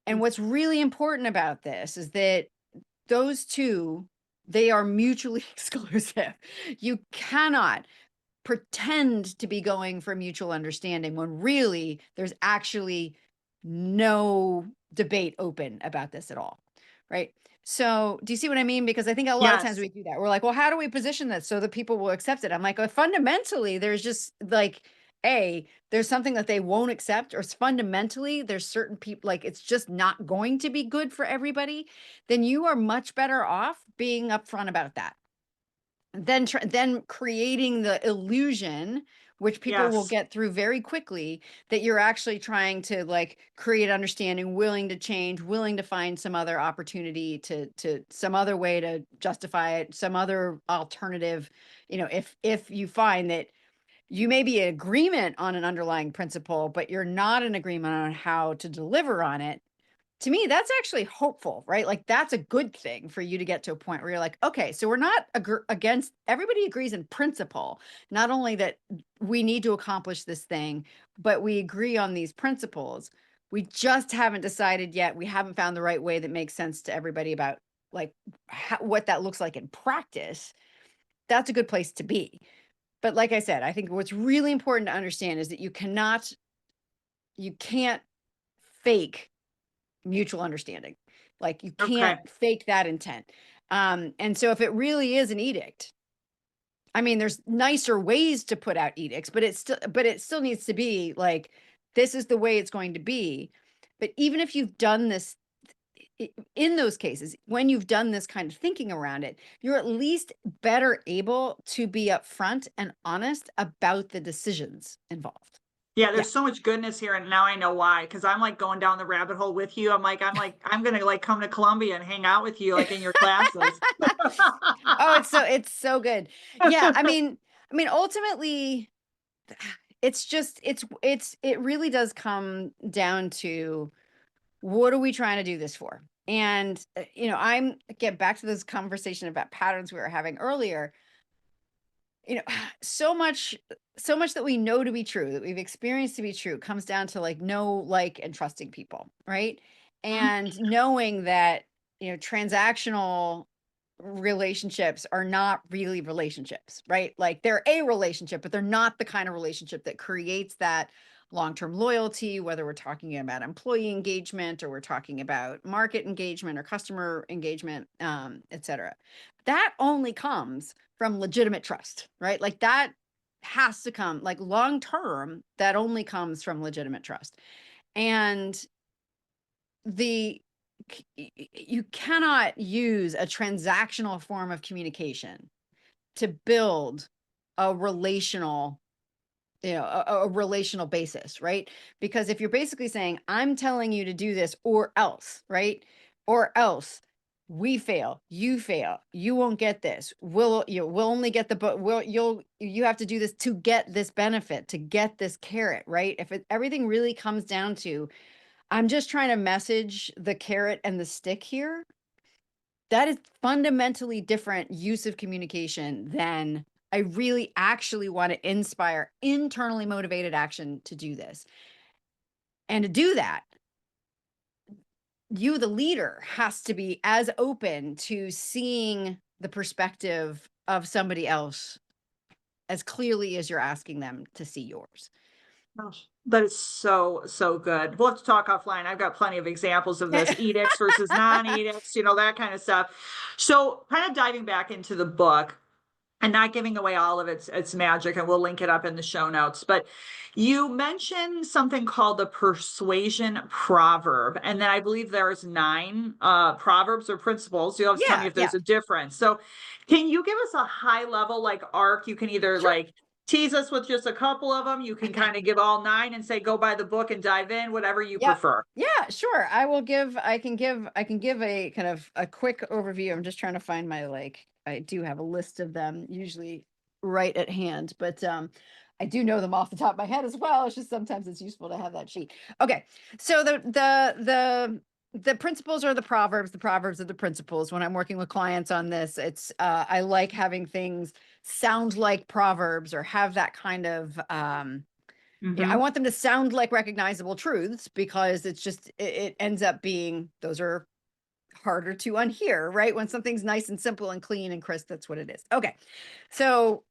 And what's really important about this is that those two, they are mutually exclusive. You cannot pretend to be going for mutual understanding when really there's actually no debate open about this at all. Right. So do you see what I mean? Because I think a lot of times Yes. we do that. We're like, well, how do we position this so that people will accept it? I'm like, well, fundamentally, there's just like, there's something that they won't accept, or fundamentally, there's certain people, like it's just not going to be good for everybody. Then you are much better off being upfront about that. Then creating the illusion, which people will Yes. get through very quickly, that you're actually trying to like create understanding, willing to change, willing to find some other opportunity to some other way to justify it, some other alternative. If you find that you may be in agreement on an underlying principle, but you're not in agreement on how to deliver on it, to me, that's actually hopeful, right? Like that's a good thing for you to get to a point where you're like, okay, so we're not against, everybody agrees in principle, not only that we need to accomplish this thing, but we agree on these principles. We just haven't decided yet. We haven't found the right way that makes sense to everybody about like what that looks like in practice. That's a good place to be. But like I said, I think what's really important to understand is that you can't fake mutual understanding. Like you Okay. can't fake that intent. And so if it really is an edict, I mean, there's nicer ways to put out edicts, but it still needs to be like, this is the way it's going to be. But even if you've done this in those cases, when you've done this kind of thinking around it, you're at least better able to be upfront and honest about the decisions involved. Yeah, Yeah. there's so much goodness here, and now I know why. Because I'm like going down the rabbit hole with you. I'm gonna like come to Columbia and hang out with you like in your classes. Oh, it's so good. Yeah, I mean, ultimately, it really does come down to, what are we trying to do this for? And I'm get back to this conversation about patterns we were having earlier. you know so much that we know to be true, that we've experienced to be true, comes down to like know, like, and trusting people, right? And knowing that transactional relationships are not really relationships, right? Like they're a relationship, but they're not the kind of relationship that creates that long-term loyalty, whether we're talking about employee engagement or we're talking about market engagement or customer engagement, et cetera. That only comes from legitimate trust, right? Like that has to come, like long term, that only comes from legitimate trust. And you cannot use a transactional form of communication to build a relational a relational basis, right? Because if you're basically saying, I'm telling you to do this or else, right? Or else we fail, you won't get this, we'll only get the, but you have to do this to get this benefit, to get this carrot, right? If everything really comes down to, I'm just trying to message the carrot and the stick here, that is fundamentally different use of communication than, I really actually want to inspire internally motivated action to do this. And to do that, you, the leader, has to be as open to seeing the perspective of somebody else as clearly as you're asking them to see yours. Gosh, that is so, so good. We'll have to talk offline. I've got plenty of examples of this, edicts versus non-edicts, that kind of stuff. So kind of diving back into the book, and not giving away all of its magic, and we'll link it up in the show notes. But you mentioned something called the persuasion proverb, and then I believe there's 9 proverbs or principles. You'll have to tell me Yeah, if yeah, there's a difference. So, can you give us a high level like arc? You can either sure. like tease us with just a couple of them. You can kind of give all 9 and say go by the book and dive in, whatever you Yep. prefer. Yeah, sure. I can give a kind of a quick overview. I'm just trying to find my, like, I do have a list of them. Usually right at hand, but I do know them off the top of my head as well. It's just sometimes it's useful to have that sheet. Okay, so the principles are the proverbs are the principles. When I'm working with clients on this, it's I like having things sound like proverbs or have that kind of I want them to sound like recognizable truths, because it's just it ends up being, those are harder to unhear, right? When something's nice and simple and clean and crisp, that's what it is. Okay, so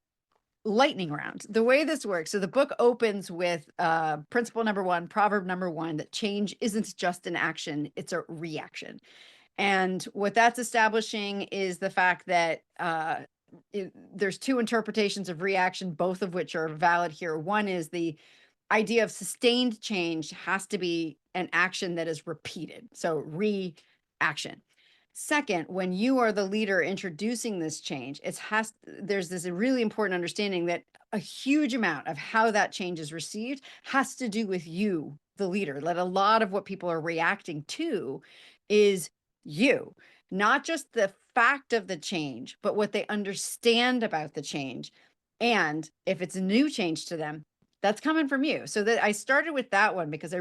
lightning round. The way this works, so the book opens with principle number one, proverb number one, that change isn't just an action, it's a reaction. And what that's establishing is the fact that there's two interpretations of reaction, both of which are valid here. One is the idea of sustained change has to be an action that is repeated. So reaction. Second, when you are the leader introducing this change, there's this really important understanding that a huge amount of how that change is received has to do with you, the leader. That a lot of what people are reacting to is you, not just the fact of the change, but what they understand about the change. And if it's a new change to them, that's coming from you. So that I started with that one because I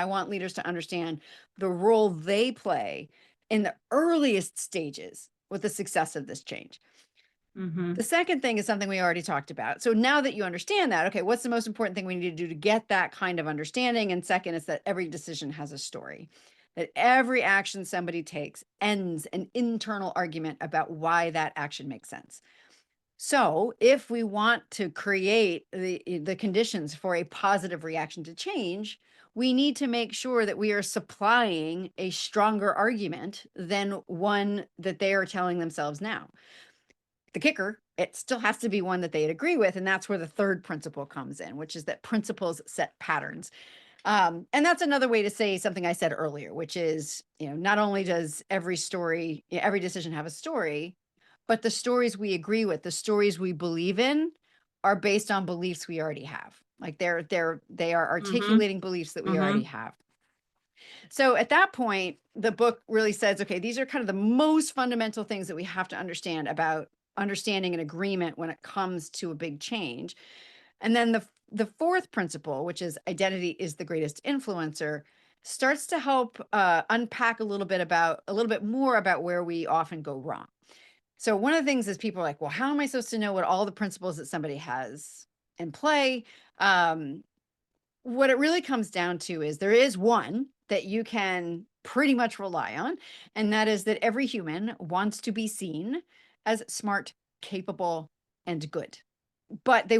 want leaders to understand the role they play in the earliest stages with the success of this change. The second thing is something we already talked about. So now that you understand that, okay, what's the most important thing we need to do to get that kind of understanding? And second is that every decision has a story, that every action somebody takes ends an internal argument about why that action makes sense. So if we want to create the conditions for a positive reaction to change, we need to make sure that we are supplying a stronger argument than one that they are telling themselves now. The kicker, it still has to be one that they'd agree with. And that's where the third principle comes in, which is that principles set patterns. And that's another way to say something I said earlier, which is, not only does every decision have a story, but the stories we agree with, the stories we believe in, are based on beliefs we already have. Like they are articulating beliefs that we already have. So at that point, the book really says, okay, these are kind of the most fundamental things that we have to understand about understanding an agreement when it comes to a big change. And then the fourth principle, which is identity is the greatest influencer, starts to help unpack a little bit more about where we often go wrong. So one of the things is people are like, well, how am I supposed to know what all the principles that somebody has in play? What it really comes down to is there is one that you can pretty much rely on, and that is that every human wants to be seen as smart, capable, and good. But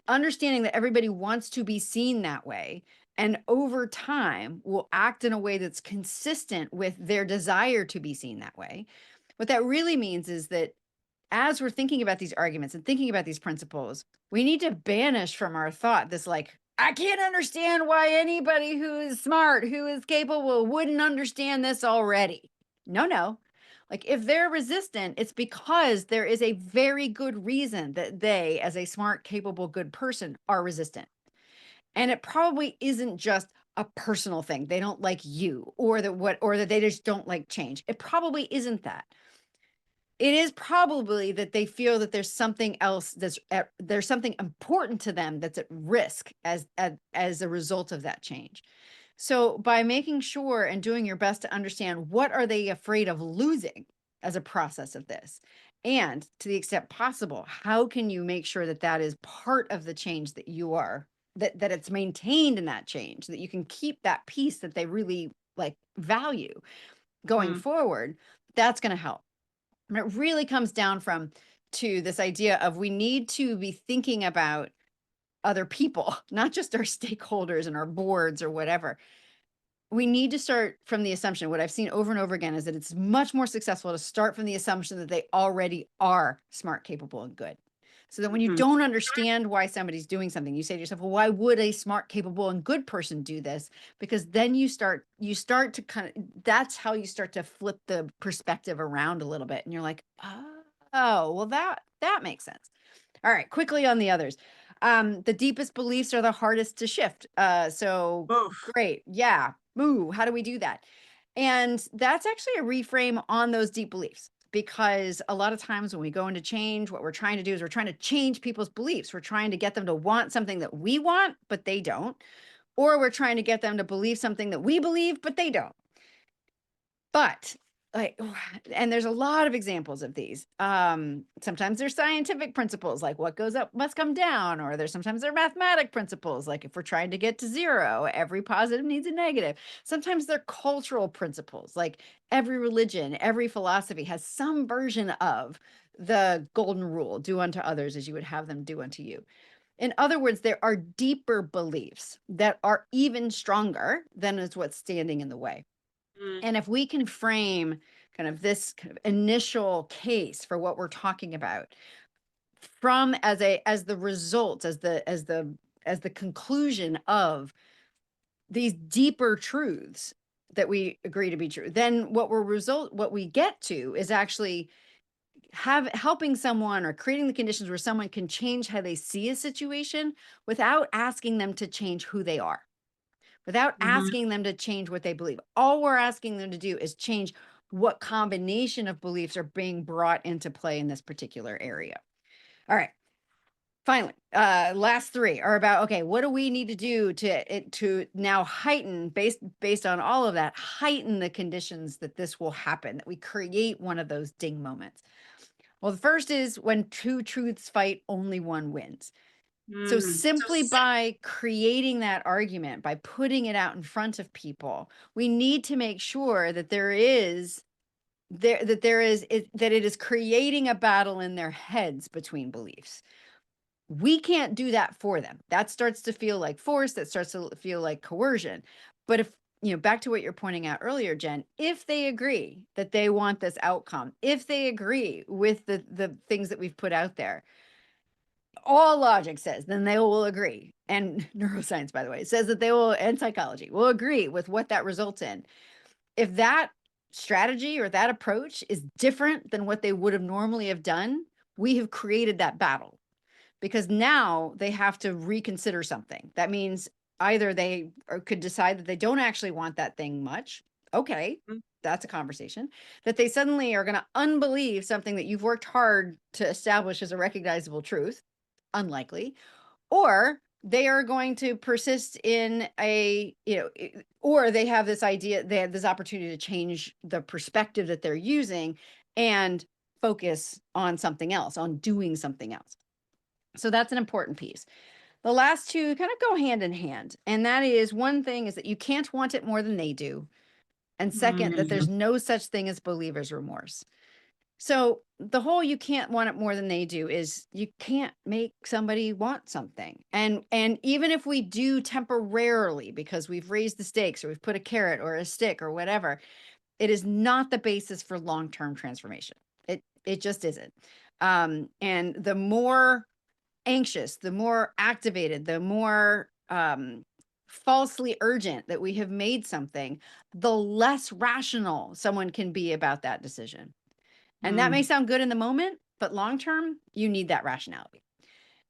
understanding that everybody wants to be seen that way, and over time will act in a way that's consistent with their desire to be seen that way. What that really means is that as we're thinking about these arguments and thinking about these principles, we need to banish from our thought this, like, I can't understand why anybody who is smart, who is capable, wouldn't understand this already. No. Like, if they're resistant, it's because there is a very good reason that they, as a smart, capable, good person, are resistant. And it probably isn't just a personal thing. They don't like you, or that they just don't like change. It probably isn't that. It is probably that they feel that there's something else there's something important to them that's at risk as a result of that change. So by making sure and doing your best to understand what are they afraid of losing as a process of this, and to the extent possible, how can you make sure that that is part of the change that you are, that it's maintained in that change, that you can keep that piece that they really value going forward, that's going to help. And it really comes down to this idea of we need to be thinking about other people, not just our stakeholders and our boards or whatever. We need to start from the assumption, what I've seen over and over again is that it's much more successful to start from the assumption that they already are smart, capable, and good. So that when you don't understand why somebody's doing something, you say to yourself, well, why would a smart, capable, and good person do this? Because then you start to that's how you start to flip the perspective around a little bit. And you're like, oh, well, that makes sense. All right, quickly on the others. The deepest beliefs are the hardest to shift. So great. Yeah. Ooh, how do we do that? And that's actually a reframe on those deep beliefs. because a lot of times when we go into change, what we're trying to do is we're trying to change people's beliefs. We're trying to get them to want something that we want, but they don't. Or we're trying to get them to believe something that we believe, but they don't. But like, and there's a lot of examples of these. Sometimes there's scientific principles, like what goes up must come down, or sometimes they're mathematic principles, like if we're trying to get to zero, every positive needs a negative. Sometimes they're cultural principles, like every religion, every philosophy has some version of the golden rule: do unto others as you would have them do unto you. In other words, there are deeper beliefs that are even stronger than is what's standing in the way. Mm. And if we can frame kind of this kind of initial case for what we're talking about from as the result, as the conclusion of these deeper truths that we agree to be true, then what we get to is actually helping someone or creating the conditions where someone can change how they see a situation without asking them to change who they are, without Mhm. asking them to change what they believe. All we're asking them to do is change what combination of beliefs are being brought into play in this particular area. All right. Finally, last three are about, okay, what do we need to do to now heighten, based on all of that, heighten the conditions that this will happen, that we create one of those ding moments. Well, the first is when two truths fight, only one wins. So Mm. simply by creating that argument, by putting it out in front of people, we need to make sure that it is creating a battle in their heads between beliefs. We can't do that for them. That starts to feel like force, that starts to feel like coercion. But if, back to what you're pointing out earlier, Jen, if they agree that they want this outcome, if they agree with the things that we've put out there, all logic says then they will agree. And neuroscience, by the way, says that and psychology will agree with what that results in. If that strategy or that approach is different than what they would have normally have done, we have created that battle, because now they have to reconsider something. That means either they could decide that they don't actually want that thing much. Okay, Mm. that's a conversation. That they suddenly are going to unbelieve something that you've worked hard to establish as a recognizable truth. Unlikely. Or they are going to persist in or they have this idea, they have this opportunity to change the perspective that they're using and focus on something else, on doing something else. So that's an important piece. The last two kind of go hand in hand. And that is, one thing is that you can't want it more than they do. And second, that there's no such thing as believer's remorse. So the whole you can't want it more than they do is you can't make somebody want something. And even if we do temporarily, because we've raised the stakes or we've put a carrot or a stick or whatever, it is not the basis for long-term transformation. It just isn't. And the more anxious, the more activated, the more falsely urgent that we have made something, the less rational someone can be about that decision. And that may sound good in the moment, but long term, you need that rationality.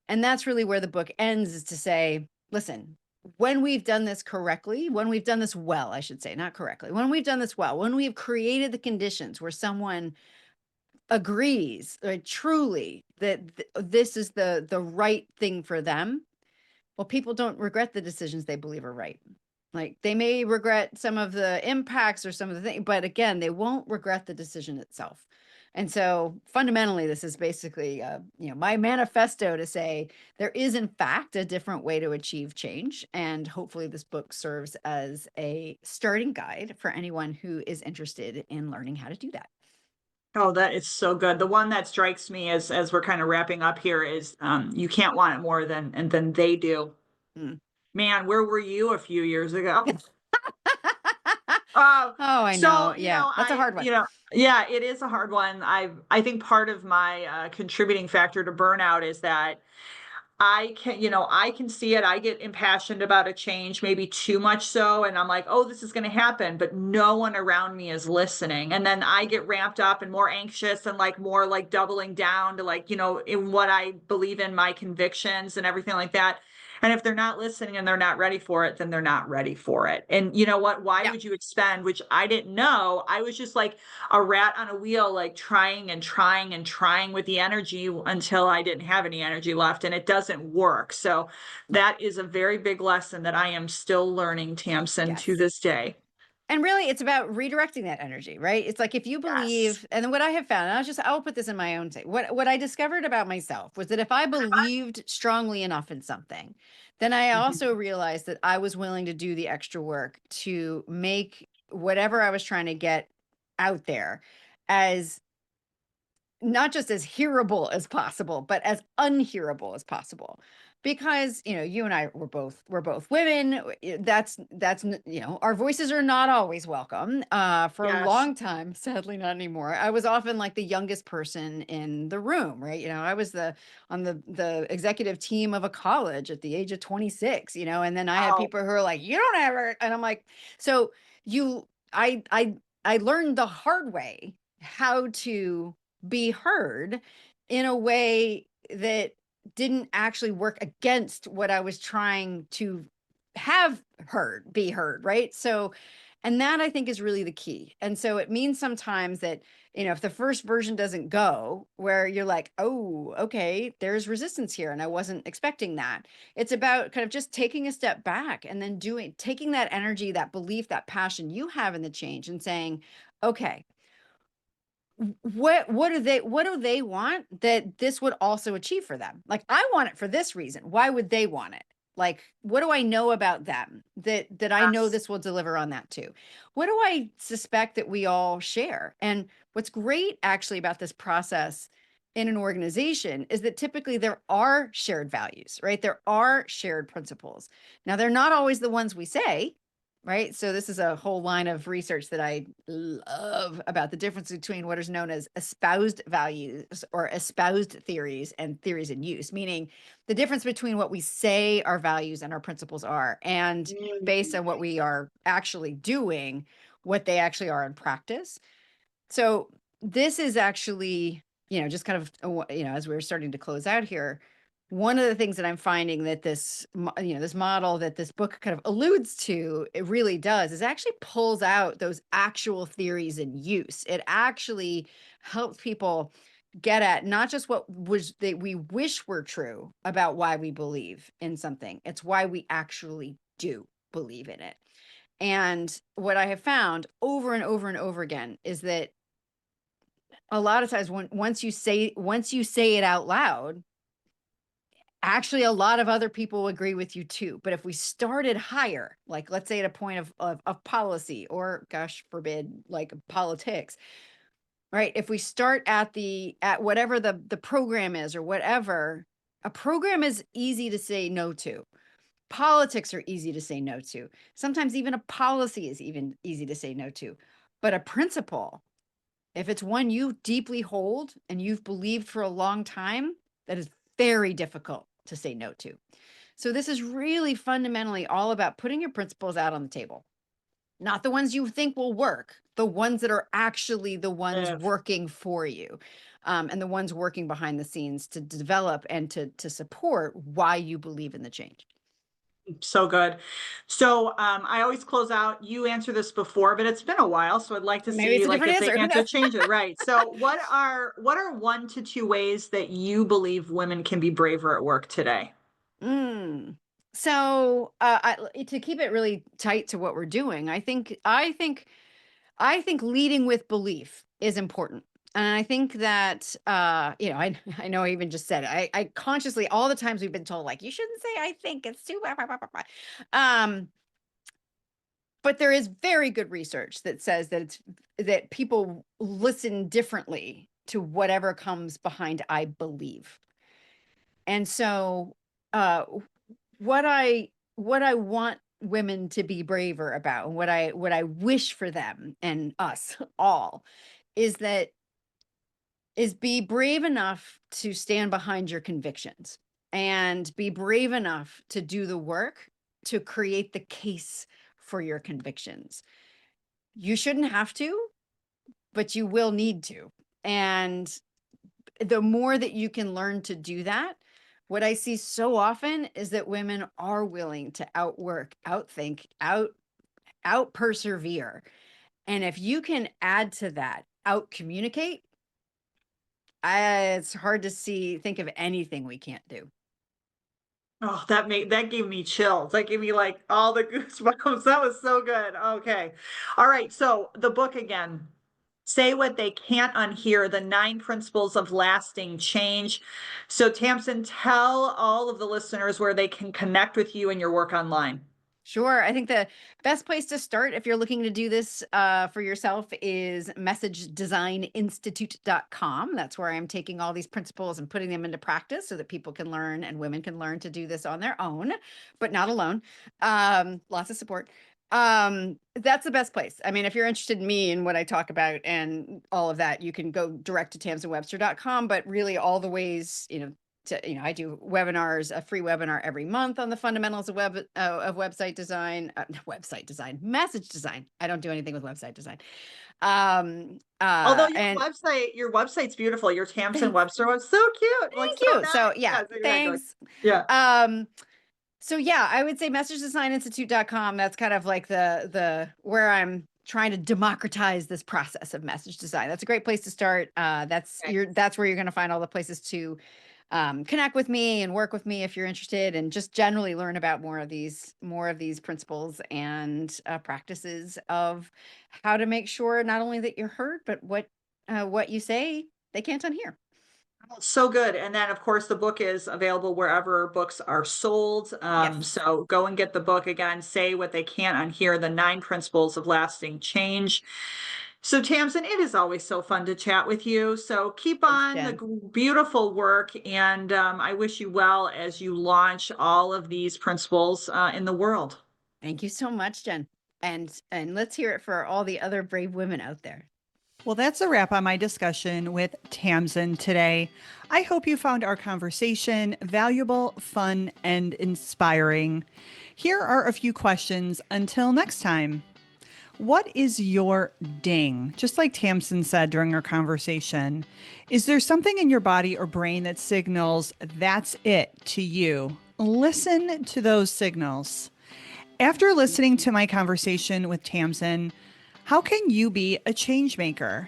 And that's really where the book ends, is to say, listen, when we've done this correctly, when we've done this well, I should say, not correctly, when we've done this well, when we've created the conditions where someone agrees truly that this is the right thing for them, well, people don't regret the decisions they believe are right. Like, they may regret some of the impacts or some of the things, but again, they won't regret the decision itself. And so fundamentally, this is basically, my manifesto to say there is, in fact, a different way to achieve change. And hopefully this book serves as a starting guide for anyone who is interested in learning how to do that. Oh, that is so good. The one that strikes me as we're kind of wrapping up here is you can't want it more than they do. Mm. Man, where were you a few years ago? Oh, I know. So, Yeah, that's a hard one. Yeah, it is a hard one. I think part of my contributing factor to burnout is that I can see it. I get impassioned about a change, maybe too much so. And I'm like, oh, this is going to happen. But no one around me is listening. And then I get ramped up and more anxious and like more like doubling down to like, in what I believe in, my convictions and everything like that. And if they're not listening and they're not ready for it, then they're not ready for it. And you know what? Why Yeah. would you expend, which I didn't know, I was just like a rat on a wheel, like trying and trying and trying with the energy until I didn't have any energy left, and it doesn't work. So that is a very big lesson that I am still learning, Tamsen, to Yes. this day. And really, it's about redirecting that energy, right? It's like if you Yes. believe, and then what I have found, and I'll put this in my own take. What I discovered about myself was that if I believed strongly enough in something, then I Mhm. also realized that I was willing to do the extra work to make whatever I was trying to get out there as not just as hearable as possible, but as unhearable as possible. Because, you and I we're both women. Our voices are not always welcome. For a Yes. long time, sadly not anymore. I was often like the youngest person in the room, right? I was on the executive team of a college at the age of 26, and then I had Oh, people who are like, you don't have it. And I'm like, so you I learned the hard way how to be heard in a way that didn't actually work against what I was trying to be heard, right? So, and that I think is really the key. And so it means sometimes that, if the first version doesn't go, where you're like, oh, okay, there's resistance here, and I wasn't expecting that. It's about kind of just taking a step back and then taking that energy, that belief, that passion you have in the change and saying, okay, what do they want that this would also achieve for them? Like, I want it for this reason. Why would they want it? Like, what do I know about them that I know yes. this will deliver on that too? What do I suspect that we all share? And what's great actually about this process in an organization is that typically there are shared values, right? There are shared principles. Now, they're not always the ones we say, right? So this is a whole line of research that I love about the difference between what is known as espoused values or espoused theories and theories in use, meaning the difference between what we say our values and our principles are, and based Mm. on what we are actually doing, what they actually are in practice. So this is actually, just kind of, as we're starting to close out here, one of the things that I'm finding that this model that this book kind of alludes to, it really does, is actually pulls out those actual theories in use. It actually helps people get at not just what was that we wish were true about why we believe in something. It's why we actually do believe in it. And what I have found over and over and over again is that a lot of times once you say it out loud, actually a lot of other people agree with you too. But if we started higher, like let's say at a point of policy, or gosh forbid, like politics, right? If we start at whatever the program is, or whatever, a program is easy to say no to. Politics are easy to say no to. Sometimes even a policy is even easy to say no to. But a principle, if it's one you deeply hold and you've believed for a long time, that is very difficult to say no to. So this is really fundamentally all about putting your principles out on the table. Not the ones you think will work, the ones that are actually the ones Live. working for you, and the ones working behind the scenes to develop and to support why you believe in the change. So good. So I always close out. You answered this before, but it's been a while, so I'd like to Maybe it's see a like different if the answer. Who answer knows? changes. Right. So what are 1 to 2 ways that you believe women can be braver at work today? Mm. So, to keep it really tight to what we're doing, I think leading with belief is important. And I think that, I know I even just said it. I consciously, all the times we've been told, like, you shouldn't say, I think it's too, blah, blah, blah, blah, blah." Um, but there is very good research that says that people listen differently to whatever comes behind I believe. And so, uh, what I want women to be braver about, and what I wish for them and us all, is that is be brave enough to stand behind your convictions, and be brave enough to do the work to create the case for your convictions. You shouldn't have to, but you will need to. And the more that you can learn to do that, what I see so often is that women are willing to outwork, outthink, out persevere. And if you can add to that, out communicate, it's hard to think of anything we can't do. Oh, that gave me chills. That gave me like all the goosebumps. That was so good. Okay. All right. So the book again, Say What They Can't Unhear, the 9 Principles of Lasting Change. So Tamsen, tell all of the listeners where they can connect with you and your work online. Sure. I think the best place to start if you're looking to do this for yourself is messagedesigninstitute.com. That's where I'm taking all these principles and putting them into practice so that people can learn and women can learn to do this on their own, but not alone. Lots of support. That's the best place. I mean, if you're interested in me and what I talk about and all of that, you can go direct to tamsenwebster.com, but really all the ways, I do webinars, a free webinar every month on the fundamentals of website design, message design. I don't do anything with website design. Although And your website's beautiful. Your Tamsen thank Webster was so cute. Like thank so you. nice. So yeah, Yes, exactly. thanks. Yeah. So yeah, I would say messagedesigninstitute.com. That's kind of like the where I'm trying to democratize this process of message design. That's a great place to start. That's where you're going to find all the places to connect with me and work with me if you're interested, and just generally learn about more of these principles and practices of how to make sure not only that you're heard, but what you say they can't unhear. So good. And then, of course, the book is available wherever books are sold. Yes. So go and get the book again, Say What They Can't Unhear, the 9 Principles of Lasting Change. So, Tamsen, it is always so fun to chat with you. So keep Thanks, on the Jen. beautiful work. And I wish you well as you launch all of these principles in the world. Thank you so much, Jen. And let's hear it for all the other brave women out there. Well, that's a wrap on my discussion with Tamsen today. I hope you found our conversation valuable, fun, and inspiring. Here are a few questions until next time. What is your ding? Just like Tamsen said during our conversation, is there something in your body or brain that signals that's it to you? Listen to those signals. After listening to my conversation with Tamsen, how can you be a change maker?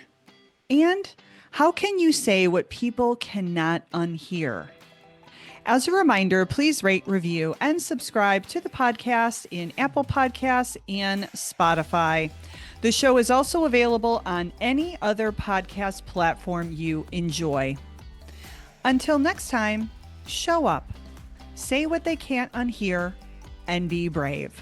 And how can you say what people cannot unhear? As a reminder, please rate, review, and subscribe to the podcast in Apple Podcasts and Spotify. The show is also available on any other podcast platform you enjoy. Until next time, show up, say what they can't unhear, and be brave.